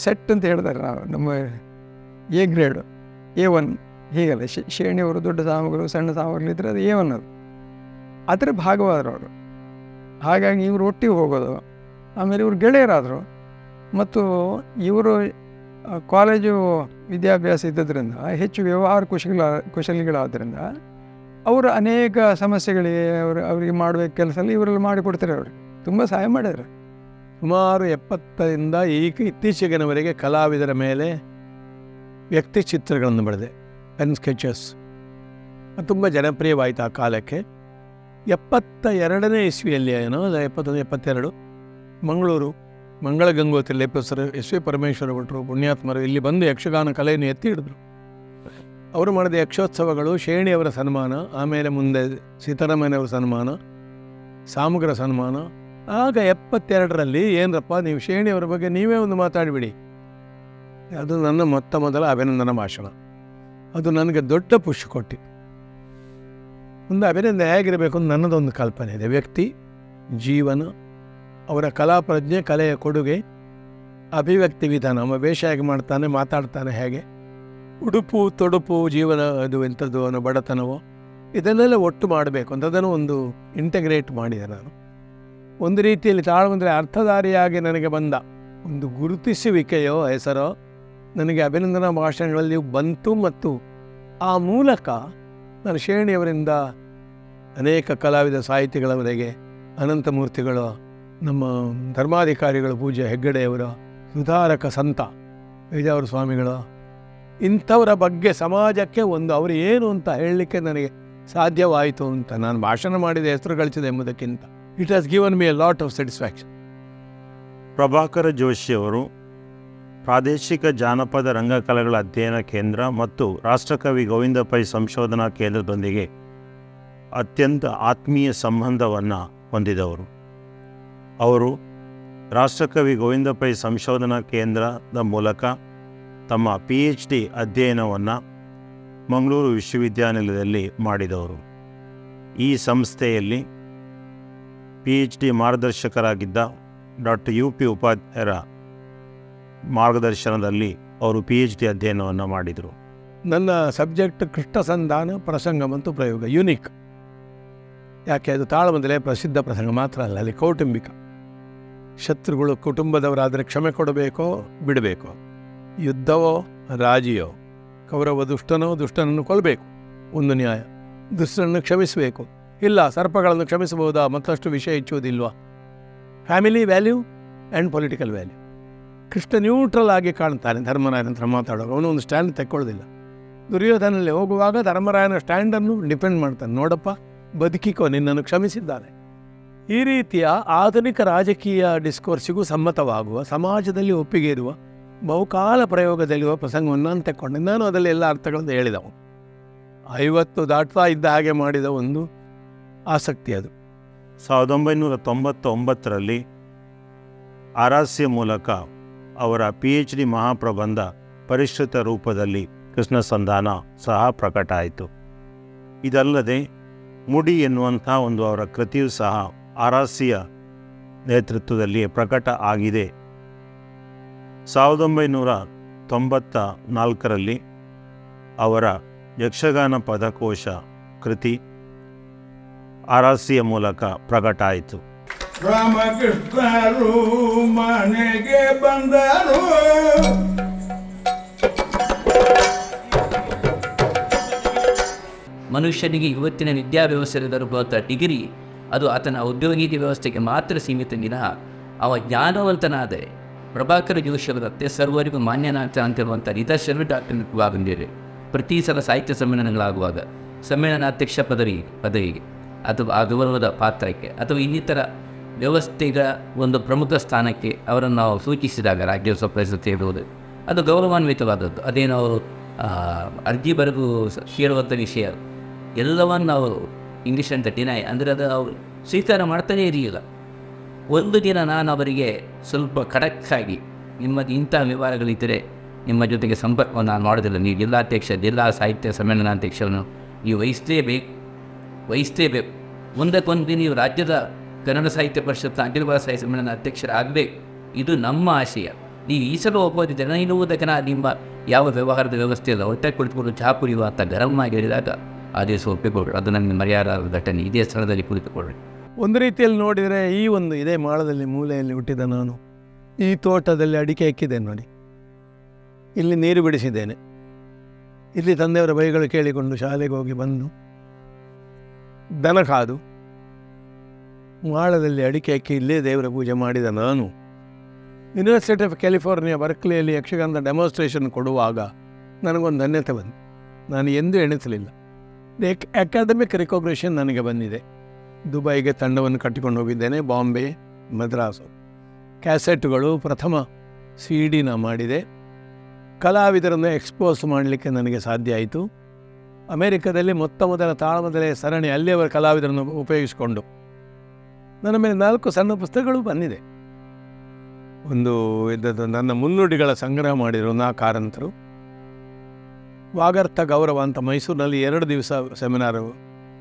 ಸೆಟ್ ಅಂತ ಹೇಳ್ತಾರೆ, ನಮ್ಮ A ಗ್ರೇಡ್ A1 ಹೀಗಲ್ಲ, ಶ್ರೇಣಿಯವರು ದೊಡ್ಡ ಸಾಮಗ್ರಿಗಳು ಸಣ್ಣ ಸಾಮಗ್ರಿಗಳಿದ್ದರೆ ಅದು A1 ಅದು, ಅದರ ಭಾಗವಾದರು ಅವರು. ಹಾಗಾಗಿ ಇವರು ಒಟ್ಟಿಗೆ ಹೋಗೋದು. ಆಮೇಲೆ ಇವರು ಗೆಳೆಯರಾದರು. ಮತ್ತು ಇವರು ಕಾಲೇಜು ವಿದ್ಯಾಭ್ಯಾಸ ಇದ್ದದ್ರಿಂದ ಹೆಚ್ಚು ವ್ಯವಹಾರ ಕುಶಲಿಗಳಾದ್ದರಿಂದ ಅವರು ಅನೇಕ ಸಮಸ್ಯೆಗಳಿಗೆ ಅವರಿಗೆ ಮಾಡಬೇಕು ಕೆಲಸದಲ್ಲಿ ಇವರೆಲ್ಲ ಮಾಡಿಕೊಡ್ತಾರೆ. ಅವರು ತುಂಬ ಸಹಾಯ ಮಾಡಿದ್ದಾರೆ. ಸುಮಾರು 70ರಿಂದ ಇತ್ತೀಚೆಗಿನವರೆಗೆ ಕಲಾವಿದರ ಮೇಲೆ ವ್ಯಕ್ತಿ ಚಿತ್ರಗಳನ್ನು ಬರೆದೆ. ಪೆನ್ ಸ್ಕೆಚಸ್ ತುಂಬ ಜನಪ್ರಿಯವಾಯಿತು ಆ ಕಾಲಕ್ಕೆ. 72ನೇ ಇಸ್ವಿಯಲ್ಲಿ ಏನೋ 72 ಮಂಗಳೂರು ಮಂಗಳ ಗಂಗೋತ್ರಿ ಪ್ರೊಫೆಸರ್ ಎಸ್ ವಿ ಪರಮೇಶ್ವರ ಭಟ್ರು ಪುಣ್ಯಾತ್ಮರು ಇಲ್ಲಿ ಬಂದು ಯಕ್ಷಗಾನ ಕಲೆಯನ್ನು ಎತ್ತಿ ಹಿಡಿದ್ರು. ಅವರು ಮಾಡಿದ ಯಕ್ಷೋತ್ಸವಗಳು ಶೇಣಿಯವರ ಸನ್ಮಾನ, ಆಮೇಲೆ ಮುಂದೆ ಸೀತಾರಾಮಯ್ಯನವರ ಸನ್ಮಾನ, ಸಾಮಗ್ರ ಸನ್ಮಾನ. ಆಗ 72ರಲ್ಲಿ ಏನರಪ್ಪ ನೀವು ಶೇಣಿಯವರ ಬಗ್ಗೆ ನೀವೇ ಒಂದು ಮಾತಾಡಿಬಿಡಿ. ಅದು ನನ್ನ ಮೊದಲ ಅಭಿನಂದನಾ ಭಾಷಣ. ಅದು ನನಗೆ ದೊಡ್ಡ ಪುಷ್ ಕೊಟ್ಟಿತ್ತು. ಒಂದು ಅಭಿನಂದನೆ ಹೇಗಿರಬೇಕು ಅಂತ ನನ್ನದೊಂದು ಕಲ್ಪನೆ ಇದೆ. ವ್ಯಕ್ತಿ, ಜೀವನ, ಅವರ ಕಲಾಪ್ರಜ್ಞೆ, ಕಲೆಯ ಕೊಡುಗೆ, ಅಭಿವ್ಯಕ್ತಿ ವಿಧಾನ, ಅವ ವೇಷ ಹೇಗೆ ಮಾಡ್ತಾನೆ, ಮಾತಾಡ್ತಾನೆ ಹೇಗೆ, ಉಡುಪು ತೊಡುಪು, ಜೀವನ ಅದು ಎಂಥದ್ದು ಅನ್ನೋ ಬಡತನವೋ, ಇದನ್ನೆಲ್ಲ ಒಟ್ಟು ಮಾಡಬೇಕು ಅಂತ ಅದನ್ನು ಒಂದು ಇಂಟಗ್ರೇಟ್ ಮಾಡಿದೆ ನಾನು. ಒಂದು ರೀತಿಯಲ್ಲಿ ತಾಳ್ವಂದರೆ ಅರ್ಥಧಾರಿಯಾಗಿ ನನಗೆ ಬಂದ ಒಂದು ಗುರುತಿಸುವಿಕೆಯೋ ಹೆಸರೋ ನನಗೆ ಅಭಿನಂದನಾ ಭಾಷಣಗಳಲ್ಲಿ ಬಂತು. ಮತ್ತು ಆ ಮೂಲಕ ನಾನು ಶೇಣಿಯವರಿಂದ ಅನೇಕ ಕಲಾವಿದ ಸಾಹಿತಿಗಳವರೆಗೆ, ಅನಂತಮೂರ್ತಿಗಳು, ನಮ್ಮ ಧರ್ಮಾಧಿಕಾರಿಗಳು ಪೂಜ್ಯ ಹೆಗ್ಗಡೆಯವರ, ಸುಧಾರಕ ಸಂತ ವಿಜಯವರು ಸ್ವಾಮಿಗಳು, ಇಂಥವರ ಬಗ್ಗೆ ಸಮಾಜಕ್ಕೆ ಒಂದು ಅವರು ಏನು ಅಂತ ಹೇಳಲಿಕ್ಕೆ ನನಗೆ ಸಾಧ್ಯವಾಯಿತು ಅಂತ. ನಾನು ಭಾಷಣ ಮಾಡಿದ ಹೆಸರು ಗಳಿಸಿದೆ ಎಂಬುದಕ್ಕಿಂತ it has given me a lot of satisfaction. Prabhakara ಜೋಶಿಯವರು ಪ್ರಾದೇಶಿಕ ಜಾನಪದ ರಂಗಕಲೆಗಳ ಅಧ್ಯಯನ ಕೇಂದ್ರ ಮತ್ತು ರಾಷ್ಟ್ರಕವಿ ಗೋವಿಂದ ಪೈ ಸಂಶೋಧನಾ ಕೇಂದ್ರದೊಂದಿಗೆ ಅತ್ಯಂತ ಆತ್ಮೀಯ ಸಂಬಂಧವನ್ನು ಹೊಂದಿದವರು. ಅವರು ರಾಷ್ಟ್ರಕವಿ ಗೋವಿಂದ ಪೈ ಸಂಶೋಧನಾ ಕೇಂದ್ರದ ಮೂಲಕ ತಮ್ಮ PhD ಅಧ್ಯಯನವನ್ನು ಮಂಗಳೂರು ವಿಶ್ವವಿದ್ಯಾನಿಲಯದಲ್ಲಿ ಮಾಡಿದವರು. ಈ ಸಂಸ್ಥೆಯಲ್ಲಿ PhD ಮಾರ್ಗದರ್ಶಕರಾಗಿದ್ದ ಡಾಕ್ಟರ್ UP ಉಪಾಧ್ಯಾಯರ ಮಾರ್ಗದರ್ಶನದಲ್ಲಿ ಅವರು PhD ಅಧ್ಯಯನವನ್ನು ಮಾಡಿದರು. ನನ್ನ ಸಬ್ಜೆಕ್ಟ್ ಕೃಷ್ಣ ಸಂಧಾನ ಪ್ರಸಂಗ ಮತ್ತು ಪ್ರಯೋಗ ಯುನಿಕ್. ಯಾಕೆ ಅದು ತಾಳಮದ್ದಲೆ ಪ್ರಸಿದ್ಧ ಪ್ರಸಂಗ ಮಾತ್ರ ಅಲ್ಲ, ಅಲ್ಲಿ ಕೌಟುಂಬಿಕ. ಶತ್ರುಗಳು ಕುಟುಂಬದವರಾದರೆ ಕ್ಷಮೆ ಕೊಡಬೇಕೋ ಬಿಡಬೇಕೋ, ಯುದ್ಧವೋ ರಾಜಿಯೋ, ಕೌರವ ದುಷ್ಟನನ್ನು ಕೊಲ್ಲಬೇಕು, ಒಂದು ನ್ಯಾಯ, ದುಷ್ಟನನ್ನು ಕ್ಷಮಿಸಬೇಕು, ಇಲ್ಲ ಸರ್ಪಗಳನ್ನು ಕ್ಷಮಿಸಬಹುದಾ, ಮತ್ತಷ್ಟು ವಿಷಯ ಇಚ್ಚುವುದಿಲ್ವಾ. Family value and political value. Krishna neutral ಆಗಿ ಕಾಣ್ತಾನೆ ಧರ್ಮರಾಯನ ಹತ್ರ ಮಾತಾಡುವಾಗ, ಅವನು ಒಂದು ಸ್ಟ್ಯಾಂಡ್ ತೆಕ್ಕೊಳ್ಳೋದಿಲ್ಲ. ದುರ್ಯೋಧನಲ್ಲಿ ಹೋಗುವಾಗ ಧರ್ಮರಾಯನ ಸ್ಟ್ಯಾಂಡನ್ನು ಡಿಪೆಂಡ್ ಮಾಡ್ತಾನೆ, ನೋಡಪ್ಪ ಬದುಕಿಕೋ, ನಿನ್ನನ್ನು ಕ್ಷಮಿಸಿದ್ದಾನೆ. ಈ ರೀತಿಯ ಆಧುನಿಕ ರಾಜಕೀಯ ಡಿಸ್ಕೋರ್ಸಿಗೂ ಸಮ್ಮತವಾಗುವ, ಸಮಾಜದಲ್ಲಿ ಒಪ್ಪಿಗೆ ಇರುವ, ಬಹುಕಾಲ ಪ್ರಯೋಗದಲ್ಲಿರುವ ಪ್ರಸಂಗವನ್ನು ನಾನು ತೆಕ್ಕೊಂಡೆ. ನಾನು ಅದರಲ್ಲಿ ಎಲ್ಲ ಅರ್ಥಗಳನ್ನು ಹೇಳಿದವು. 50 ದಾಟ್ತಾ ಇದ್ದ ಹಾಗೆ ಮಾಡಿದ ಒಂದು ಆಸಕ್ತಿ ಅದು. 1999ರಲ್ಲಿ ಆರಾಸ್ಯ ಮೂಲಕ ಅವರ PhD ಮಹಾಪ್ರಬಂಧ ಪರಿಷ್ಕೃತ ರೂಪದಲ್ಲಿ ಕೃಷ್ಣ ಸಂಧಾನ ಸಹ ಪ್ರಕಟ ಆಯಿತು. ಇದಲ್ಲದೆ ಮುಡಿ ಎನ್ನುವಂಥ ಒಂದು ಅವರ ಕೃತಿಯೂ ಸಹ ಆರಾಸ್ಯ ನೇತೃತ್ವದಲ್ಲಿ ಪ್ರಕಟ ಆಗಿದೆ. 1994ರಲ್ಲಿ ಅವರ ಯಕ್ಷಗಾನ ಪದಕೋಶ ಕೃತಿ ಆರಾಸ್ಯ ಮೂಲಕ ಪ್ರಕಟ ಆಯಿತು. ರಾಮಕೃಷ್ಣರು ಮನೆಗೆ ಬಂದರು, ಮನುಷ್ಯನಿಗೆ ಇವತ್ತಿನ ವಿದ್ಯಾವ್ಯವಸ್ಥೆಯಲ್ಲಿ ಬರುವಂಥ ಡಿಗ್ರಿ ಅದು ಆತನ ಔದ್ಯೋಗಿಕ ವ್ಯವಸ್ಥೆಗೆ ಮಾತ್ರ ಸೀಮಿತ ವಿನಃ ಅವ ಜ್ಞಾನವಂತನಾದರೆ ಪ್ರಭಾಕರ ಜೋಶಿಯವರಂತೆ ಸರ್ವರಿಗೂ ಮಾನ್ಯನಾಗ್ತ ಅಂತಿರುವಂಥ ನಿದರ್ಶನ ಡಾಕ್ಟರ್ ಪ್ರತಿ ಸಲ ಸಾಹಿತ್ಯ ಸಮ್ಮೇಳನಗಳಾಗುವಾಗ ಸಮ್ಮೇಳನಾಧ್ಯಕ್ಷ ಪದವಿಗೆ ಅಥವಾ ಆ ಗೌರವದ ಪಾತ್ರಕ್ಕೆ ಅಥವಾ ಇನ್ನಿತರ ವ್ಯವಸ್ಥೆಗಳ ಒಂದು ಪ್ರಮುಖ ಸ್ಥಾನಕ್ಕೆ ಅವರನ್ನು ನಾವು ಸೂಚಿಸಿದಾಗ ರಾಜ್ಯೋತ್ಸವ ಪ್ರಶಸ್ತಿ ಇರುವುದು ಅದು ಗೌರವಾನ್ವಿತವಾದದ್ದು. ಅದೇನು ಅವರು ಅರ್ಜಿ ಬರೆದು ಕೇಳುವಂಥ ವಿಷಯ ಎಲ್ಲವನ್ನು ನಾವು ಇಂಗ್ಲೀಷ್ ಅಂತ ಡಿನೈ ಅಂದರೆ ಅದು ಅವರು ಸ್ವೀಕಾರ ಮಾಡ್ತಾನೇ ಇರಲಿಲ್ಲ. ಒಂದು ದಿನ ನಾನು ಅವರಿಗೆ ಸ್ವಲ್ಪ ಖಡಕ್ಕಾಗಿ ನಿಮ್ಮದು ಇಂಥ ವ್ಯವಹಾರಗಳಿದ್ದರೆ ನಿಮ್ಮ ಜೊತೆಗೆ ಸಂಪರ್ಕವನ್ನು ನಾನು ಮಾಡೋದಿಲ್ಲ, ನೀವು ಜಿಲ್ಲಾ ಸಾಹಿತ್ಯ ಸಮ್ಮೇಳನಾಧ್ಯಕ್ಷರನ್ನು ನೀವು ವಹಿಸ್ತೇಬೇಕು. ಒಂದಕ್ಕೊಂದು ನೀವು ರಾಜ್ಯದ ಕನ್ನಡ ಸಾಹಿತ್ಯ ಪರಿಷತ್ ಅಖಿಲ ಭಾರತ ಸಾಹಿತ್ಯ ಸಮ್ಮೇಳನ ಅಧ್ಯಕ್ಷರಾಗಬೇಕು, ಇದು ನಮ್ಮ ಆಶಯ. ನೀವು ಈ ಸಲ ಒಪ್ಪೋದಿದ್ದರೆ ಇರುವುದಕ್ಕೆ ನಿಮ್ಮ ಯಾವ ವ್ಯವಹಾರದ ವ್ಯವಸ್ಥೆ ಇಲ್ಲ, ಹೊಟ್ಟೆ ಕುಳಿತುಕೊಂಡು ಚಹಾ ಕುಡಿಯುವ ಅಂತ ಗರಂ ಆಗಿ ಹೇಳಿದಾಗ ಆ ದಿವಸ ಒಪ್ಪಿಕೊಳ್ಳಿ, ಅದು ನನಗೆ ಮರ್ಯಾದ ಘಟನೆ, ಇದೇ ಸ್ಥಳದಲ್ಲಿ ಕುಳಿತುಕೊಳ್ಳಿ. ಒಂದು ರೀತಿಯಲ್ಲಿ ನೋಡಿದರೆ ಈ ಒಂದು ಇದೇ ಮಾಳದಲ್ಲಿ ಮೂಲೆಯಲ್ಲಿ ಹುಟ್ಟಿದ ನಾನು ಈ ತೋಟದಲ್ಲಿ ಅಡಿಕೆ ಎಕ್ಕಿದ್ದೇನೆ ನೋಡಿ, ಇಲ್ಲಿ ನೀರು ಬಿಡಿಸಿದ್ದೇನೆ, ಇಲ್ಲಿ ತಂದೆಯವರ ಬೈಗಳು ಕೇಳಿಕೊಂಡು ಶಾಲೆಗೆ ಹೋಗಿ ಬಂದು ದನ ಕಾದು ಮಾಳದಲ್ಲಿ ಅಡಿಕೆ ಎಕ್ಕಿ ಇಲ್ಲೇ ದೇವರ ಪೂಜೆ ಮಾಡಿದ ನಾನು ಯೂನಿವರ್ಸಿಟಿ ಆಫ್ ಕ್ಯಾಲಿಫೋರ್ನಿಯಾ ಬರ್ಕ್ಲಿಯಲ್ಲಿ ಯಕ್ಷಗಾನದ ಡೆಮಾನ್ಸ್ಟ್ರೇಷನ್ ಕೊಡುವಾಗ ನನಗೊಂದು ಧನ್ಯತೆ ಬಂತು. ನಾನು ಎಂದೂ ಎಣಿಸಲಿಲ್ಲ. ಅಕಾಡೆಮಿಕ್ ರಿಕಾಗ್ನಿಷನ್ ನನಗೆ ಬಂದಿದೆ. ದುಬೈಗೆ ತಂಡವನ್ನು ಕಟ್ಟಿಕೊಂಡು ಹೋಗಿದ್ದೇನೆ, ಬಾಂಬೆ, ಮದ್ರಾಸು. ಕ್ಯಾಸೆಟ್ಗಳು ಪ್ರಥಮ CD ಮಾಡಿದೆ. ಕಲಾವಿದರನ್ನು ಎಕ್ಸ್ಪೋಸ್ ಮಾಡಲಿಕ್ಕೆ ನನಗೆ ಸಾಧ್ಯ ಆಯಿತು. ಅಮೆರಿಕದಲ್ಲಿ ಮೊದಲ ತಾಳಮದ್ದಲೆ ಸರಣಿ ಅಲ್ಲಿಯವರ ಕಲಾವಿದರನ್ನು ಉಪಯೋಗಿಸಿಕೊಂಡು ನನ್ನ ಮೇಲೆ 4 ಸಣ್ಣ ಪುಸ್ತಕಗಳು ಬಂದಿದೆ. ಒಂದು ಇದ್ದದ್ದು ನನ್ನ ಮುನ್ನುಡಿಗಳ ಸಂಗ್ರಹ ಮಾಡಿದರು 4 ಕಾರಂತರು. ವಾಗರ್ಥ ಗೌರವ ಅಂತ ಮೈಸೂರಿನಲ್ಲಿ 2 ದಿವಸ ಸೆಮಿನಾರು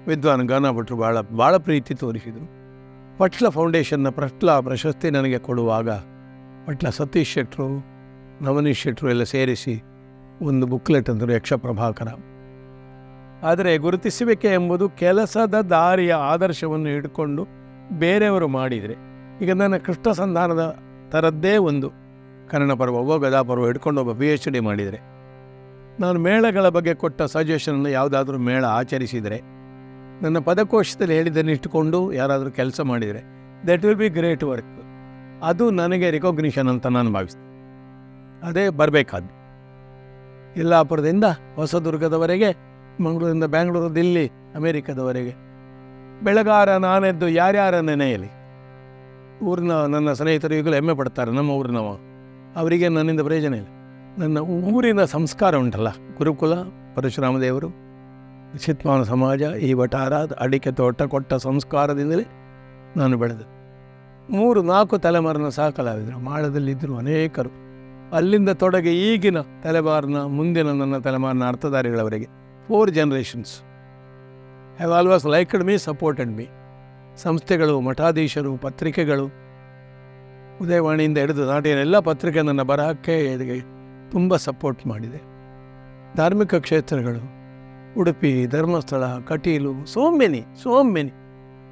ವಿದ್ವಾನ್ ಗಾನ ಭಟ್ರು ಭಾಳ ಪ್ರೀತಿ ತೋರಿಸಿದರು. ಪಟ್ಲ ಫೌಂಡೇಶನ್ನ ಪ್ರಶಸ್ತಿ ನನಗೆ ಕೊಡುವಾಗ ಪಟ್ಲ ಸತೀಶ್ ಶೆಟ್ಟರು, ನವನೀಶ್ ಶೆಟ್ಟರು ಎಲ್ಲ ಸೇರಿಸಿ ಒಂದು ಬುಕ್ಲೆಟ್ ಅಂದರು, ಯಕ್ಷ ಪ್ರಭಾಕರ. ಆದರೆ ಗುರುತಿಸುವಿಕೆ ಎಂಬುದು ಕೆಲಸದ ದಾರಿಯ ಆದರ್ಶವನ್ನು ಹಿಡ್ಕೊಂಡು ಬೇರೆಯವರು ಮಾಡಿದರೆ, ಈಗ ನನ್ನ ಕೃಷ್ಣ ಸಂಧಾನದ ಥರದ್ದೇ ಒಂದು ಕನ್ನಡ ಪರ್ವವೋ ಗದಾಪರ್ವ ಹಿಡ್ಕೊಂಡು ಒಬ್ಬ PhD ಮಾಡಿದರೆ, ನಾನು ಮೇಳಗಳ ಬಗ್ಗೆ ಕೊಟ್ಟ ಸಜೆಷನನ್ನು ಯಾವುದಾದ್ರೂ ಮೇಳ ಆಚರಿಸಿದರೆ, ನನ್ನ ಪದಕೋಶದಲ್ಲಿ ಹೇಳಿದ್ದನ್ನು ಇಟ್ಟುಕೊಂಡು ಯಾರಾದರೂ ಕೆಲಸ ಮಾಡಿದರೆ, that will be great work. ಅದು ನನಗೆ ರಿಕಾಗ್ನಿಷನ್ ಅಂತ ನಾನು ಭಾವಿಸ್ತೇನೆ. ಅದೇ ಬರಬೇಕಾದ್ದು. ಯಲ್ಲಾಪುರದಿಂದ ಹೊಸದುರ್ಗದವರೆಗೆ, ಮಂಗಳೂರಿಂದ ಬ್ಯಾಂಗ್ಳೂರು, ದಿಲ್ಲಿ, ಅಮೇರಿಕದವರೆಗೆ ಬೆಳಗಾರ ನಾನೆದ್ದು ಯಾರ್ಯಾರ ನೆನೆಯಲಿ. ಊರಿನ ನನ್ನ ಸ್ನೇಹಿತರು ಈಗಲೂ ಹೆಮ್ಮೆ ಪಡ್ತಾರೆ, ನಮ್ಮ ಊರಿನವ, ಅವರಿಗೆ ನನ್ನಿಂದ ಪ್ರಯೋಜನ ಇಲ್ಲ. ನನ್ನ ಊರಿನ ಸಂಸ್ಕಾರ ಉಂಟಲ್ಲ, ಗುರುಕುಲ, ಪರಶುರಾಮ ದೇವರು, ಚಿತ್ಮಾನ ಸಮಾಜ, ಈ ವಠಾರ, ಅಡಿಕೆ ತೋಟ ಕೊಟ್ಟ ಸಂಸ್ಕಾರದಿಂದಲೇ ನಾನು ಬೆಳೆದ. 3-4 ತಲೆಮಾರಿನ ಸಹ ಕಲಾವಿದರು ಮಾಳದಲ್ಲಿದ್ದರು ಅನೇಕರು. ಅಲ್ಲಿಂದ ತೊಡಗಿ ಈಗಿನ ತಲೆಮಾರಿನ, ಮುಂದಿನ ನನ್ನ ತಲೆಮಾರಿನ ಅರ್ಥಧಾರಿಗಳವರೆಗೆ 4 generations have always liked me, supported me. ಸಂಸ್ಥೆಗಳು, ಮಠಾಧೀಶರು, ಪತ್ರಿಕೆಗಳು, ಉದಯವಾಣಿಯಿಂದ ಹಿಡಿದು ನಾಟಿನ ಎಲ್ಲ ಪತ್ರಿಕೆ ನನ್ನ ಬರಹಕ್ಕೆ ತುಂಬ ಸಪೋರ್ಟ್ ಮಾಡಿದೆ. ಧಾರ್ಮಿಕ ಕ್ಷೇತ್ರಗಳು, ಉಡುಪಿ, ಧರ್ಮಸ್ಥಳ, ಕಟೀಲು, ಸೋ ಮೆನಿ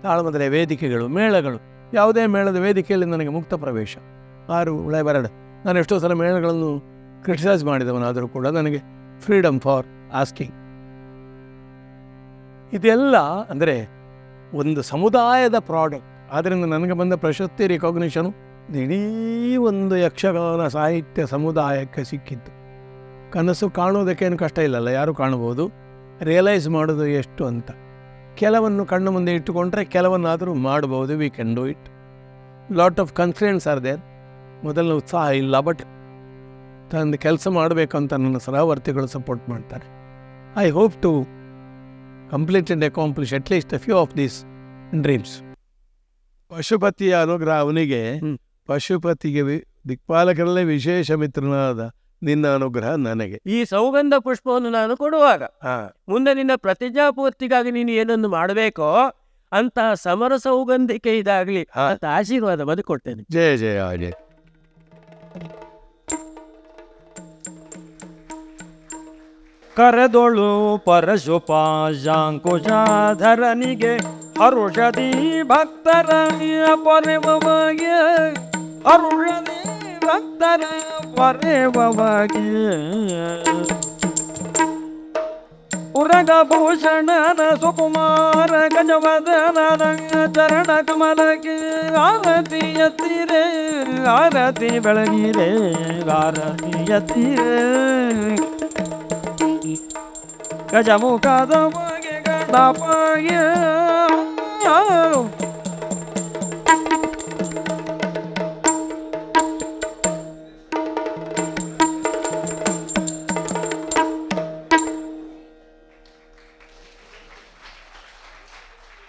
ತಾಳಮದ್ದಲೆ ವೇದಿಕೆಗಳು, ಮೇಳಗಳು. ಯಾವುದೇ ಮೇಳದ ವೇದಿಕೆಯಲ್ಲಿ ನನಗೆ ಮುಕ್ತ ಪ್ರವೇಶ. 6-2 ನಾನು ಎಷ್ಟೋ ಸಲ ಮೇಳಗಳನ್ನು ಕ್ರಿಟಿಸೈಸ್ ಮಾಡಿದವನಾದರೂ ಕೂಡ ನನಗೆ ಫ್ರೀಡಮ್ ಫಾರ್ ಆಸ್ಕಿಂಗ್. ಇದೆಲ್ಲ ಅಂದರೆ ಒಂದು ಸಮುದಾಯದ ಪ್ರಾಡಕ್ಟ್. ಆದ್ದರಿಂದ ನನಗೆ ಬಂದ ಪ್ರಶಸ್ತಿ, ರಿಕಾಗ್ನಿಷನು ಇಡೀ ಒಂದು ಯಕ್ಷಗಾನ ಸಾಹಿತ್ಯ ಸಮುದಾಯಕ್ಕೆ ಸಿಕ್ಕಿತ್ತು. ಕನಸು ಕಾಣುವುದಕ್ಕೇನು ಕಷ್ಟ ಇಲ್ಲಲ್ಲ, ಯಾರು ಕಾಣಬಹುದು. ರಿಯಲೈಸ್ ಮಾಡೋದು ಎಷ್ಟು ಅಂತ, ಕೆಲವನ್ನು ಕಣ್ಣು ಮುಂದೆ ಇಟ್ಟುಕೊಂಡ್ರೆ ಕೆಲವನ್ನಾದರೂ ಮಾಡಬಹುದು. We can do it. Lot of confidence are there. ಮೊದಲನೇ ಉತ್ಸಾಹ ಇಲ್ಲ, ಬಟ್ ತಂದು ಕೆಲಸ ಮಾಡಬೇಕಂತ ನನ್ನ ಸಹವರ್ತಿಗಳು ಸಪೋರ್ಟ್ ಮಾಡ್ತಾರೆ. I hope to complete and accomplish at least a few of these dreams. ಪಶುಪತಿಯ ಅನುಗ್ರಹ ಅವನಿಗೆ, ಪಶುಪತಿಗೆ ದಿಕ್ಪಾಲಕರಲ್ಲೇ ವಿಶೇಷ ಮಿತ್ರನಾದ ನಿನ್ನ ಅನುಗ್ರಹ ನನಗೆ. ಈ ಸೌಗಂಧ ಪುಷ್ಪವನ್ನು ನಾನು ಕೊಡುವಾಗ ಮುಂದೆ ನಿನ್ನ ಪ್ರತಿಜ್ಞಾಪೂರ್ತಿಗಾಗಿ ನೀನು ಏನನ್ನು ಮಾಡಬೇಕೋ ಅಂತ ಸಮರ ಸೌಗಂಧಿಕೆ ಇದಾಗಲಿ ಅಂತ ಆಶೀರ್ವಾದ ಬದು ಕೊಡ್ತೇನೆ. ಜಯ ಜಯ ಜಯ. ಕರೆದೊಳು ಪರಶುಪಾಶಾಂಕುಶಾಧರನಿಗೆ ಹರುಷದಿ ಭಕ್ತರ ಪೊರೆವಗೆ, ಹರುಷದಿ ಭಕ್ತರ ಪೊರೆವಗೆ. ಉರಗಭೂಷಣನ ಸುಕುಮಾರ ಗಜವದನನ ಚರಣ ಕಮಲಕ್ಕೆ ಆರತಿ ಎತ್ತಿರೆ, ಆರತಿ ಬೆಳಗಿರೆ, ಆರತಿ ಎತ್ತಿರೆ. ಗಜಮುಖದ ಮಗೆ ಗಣಪಗೆ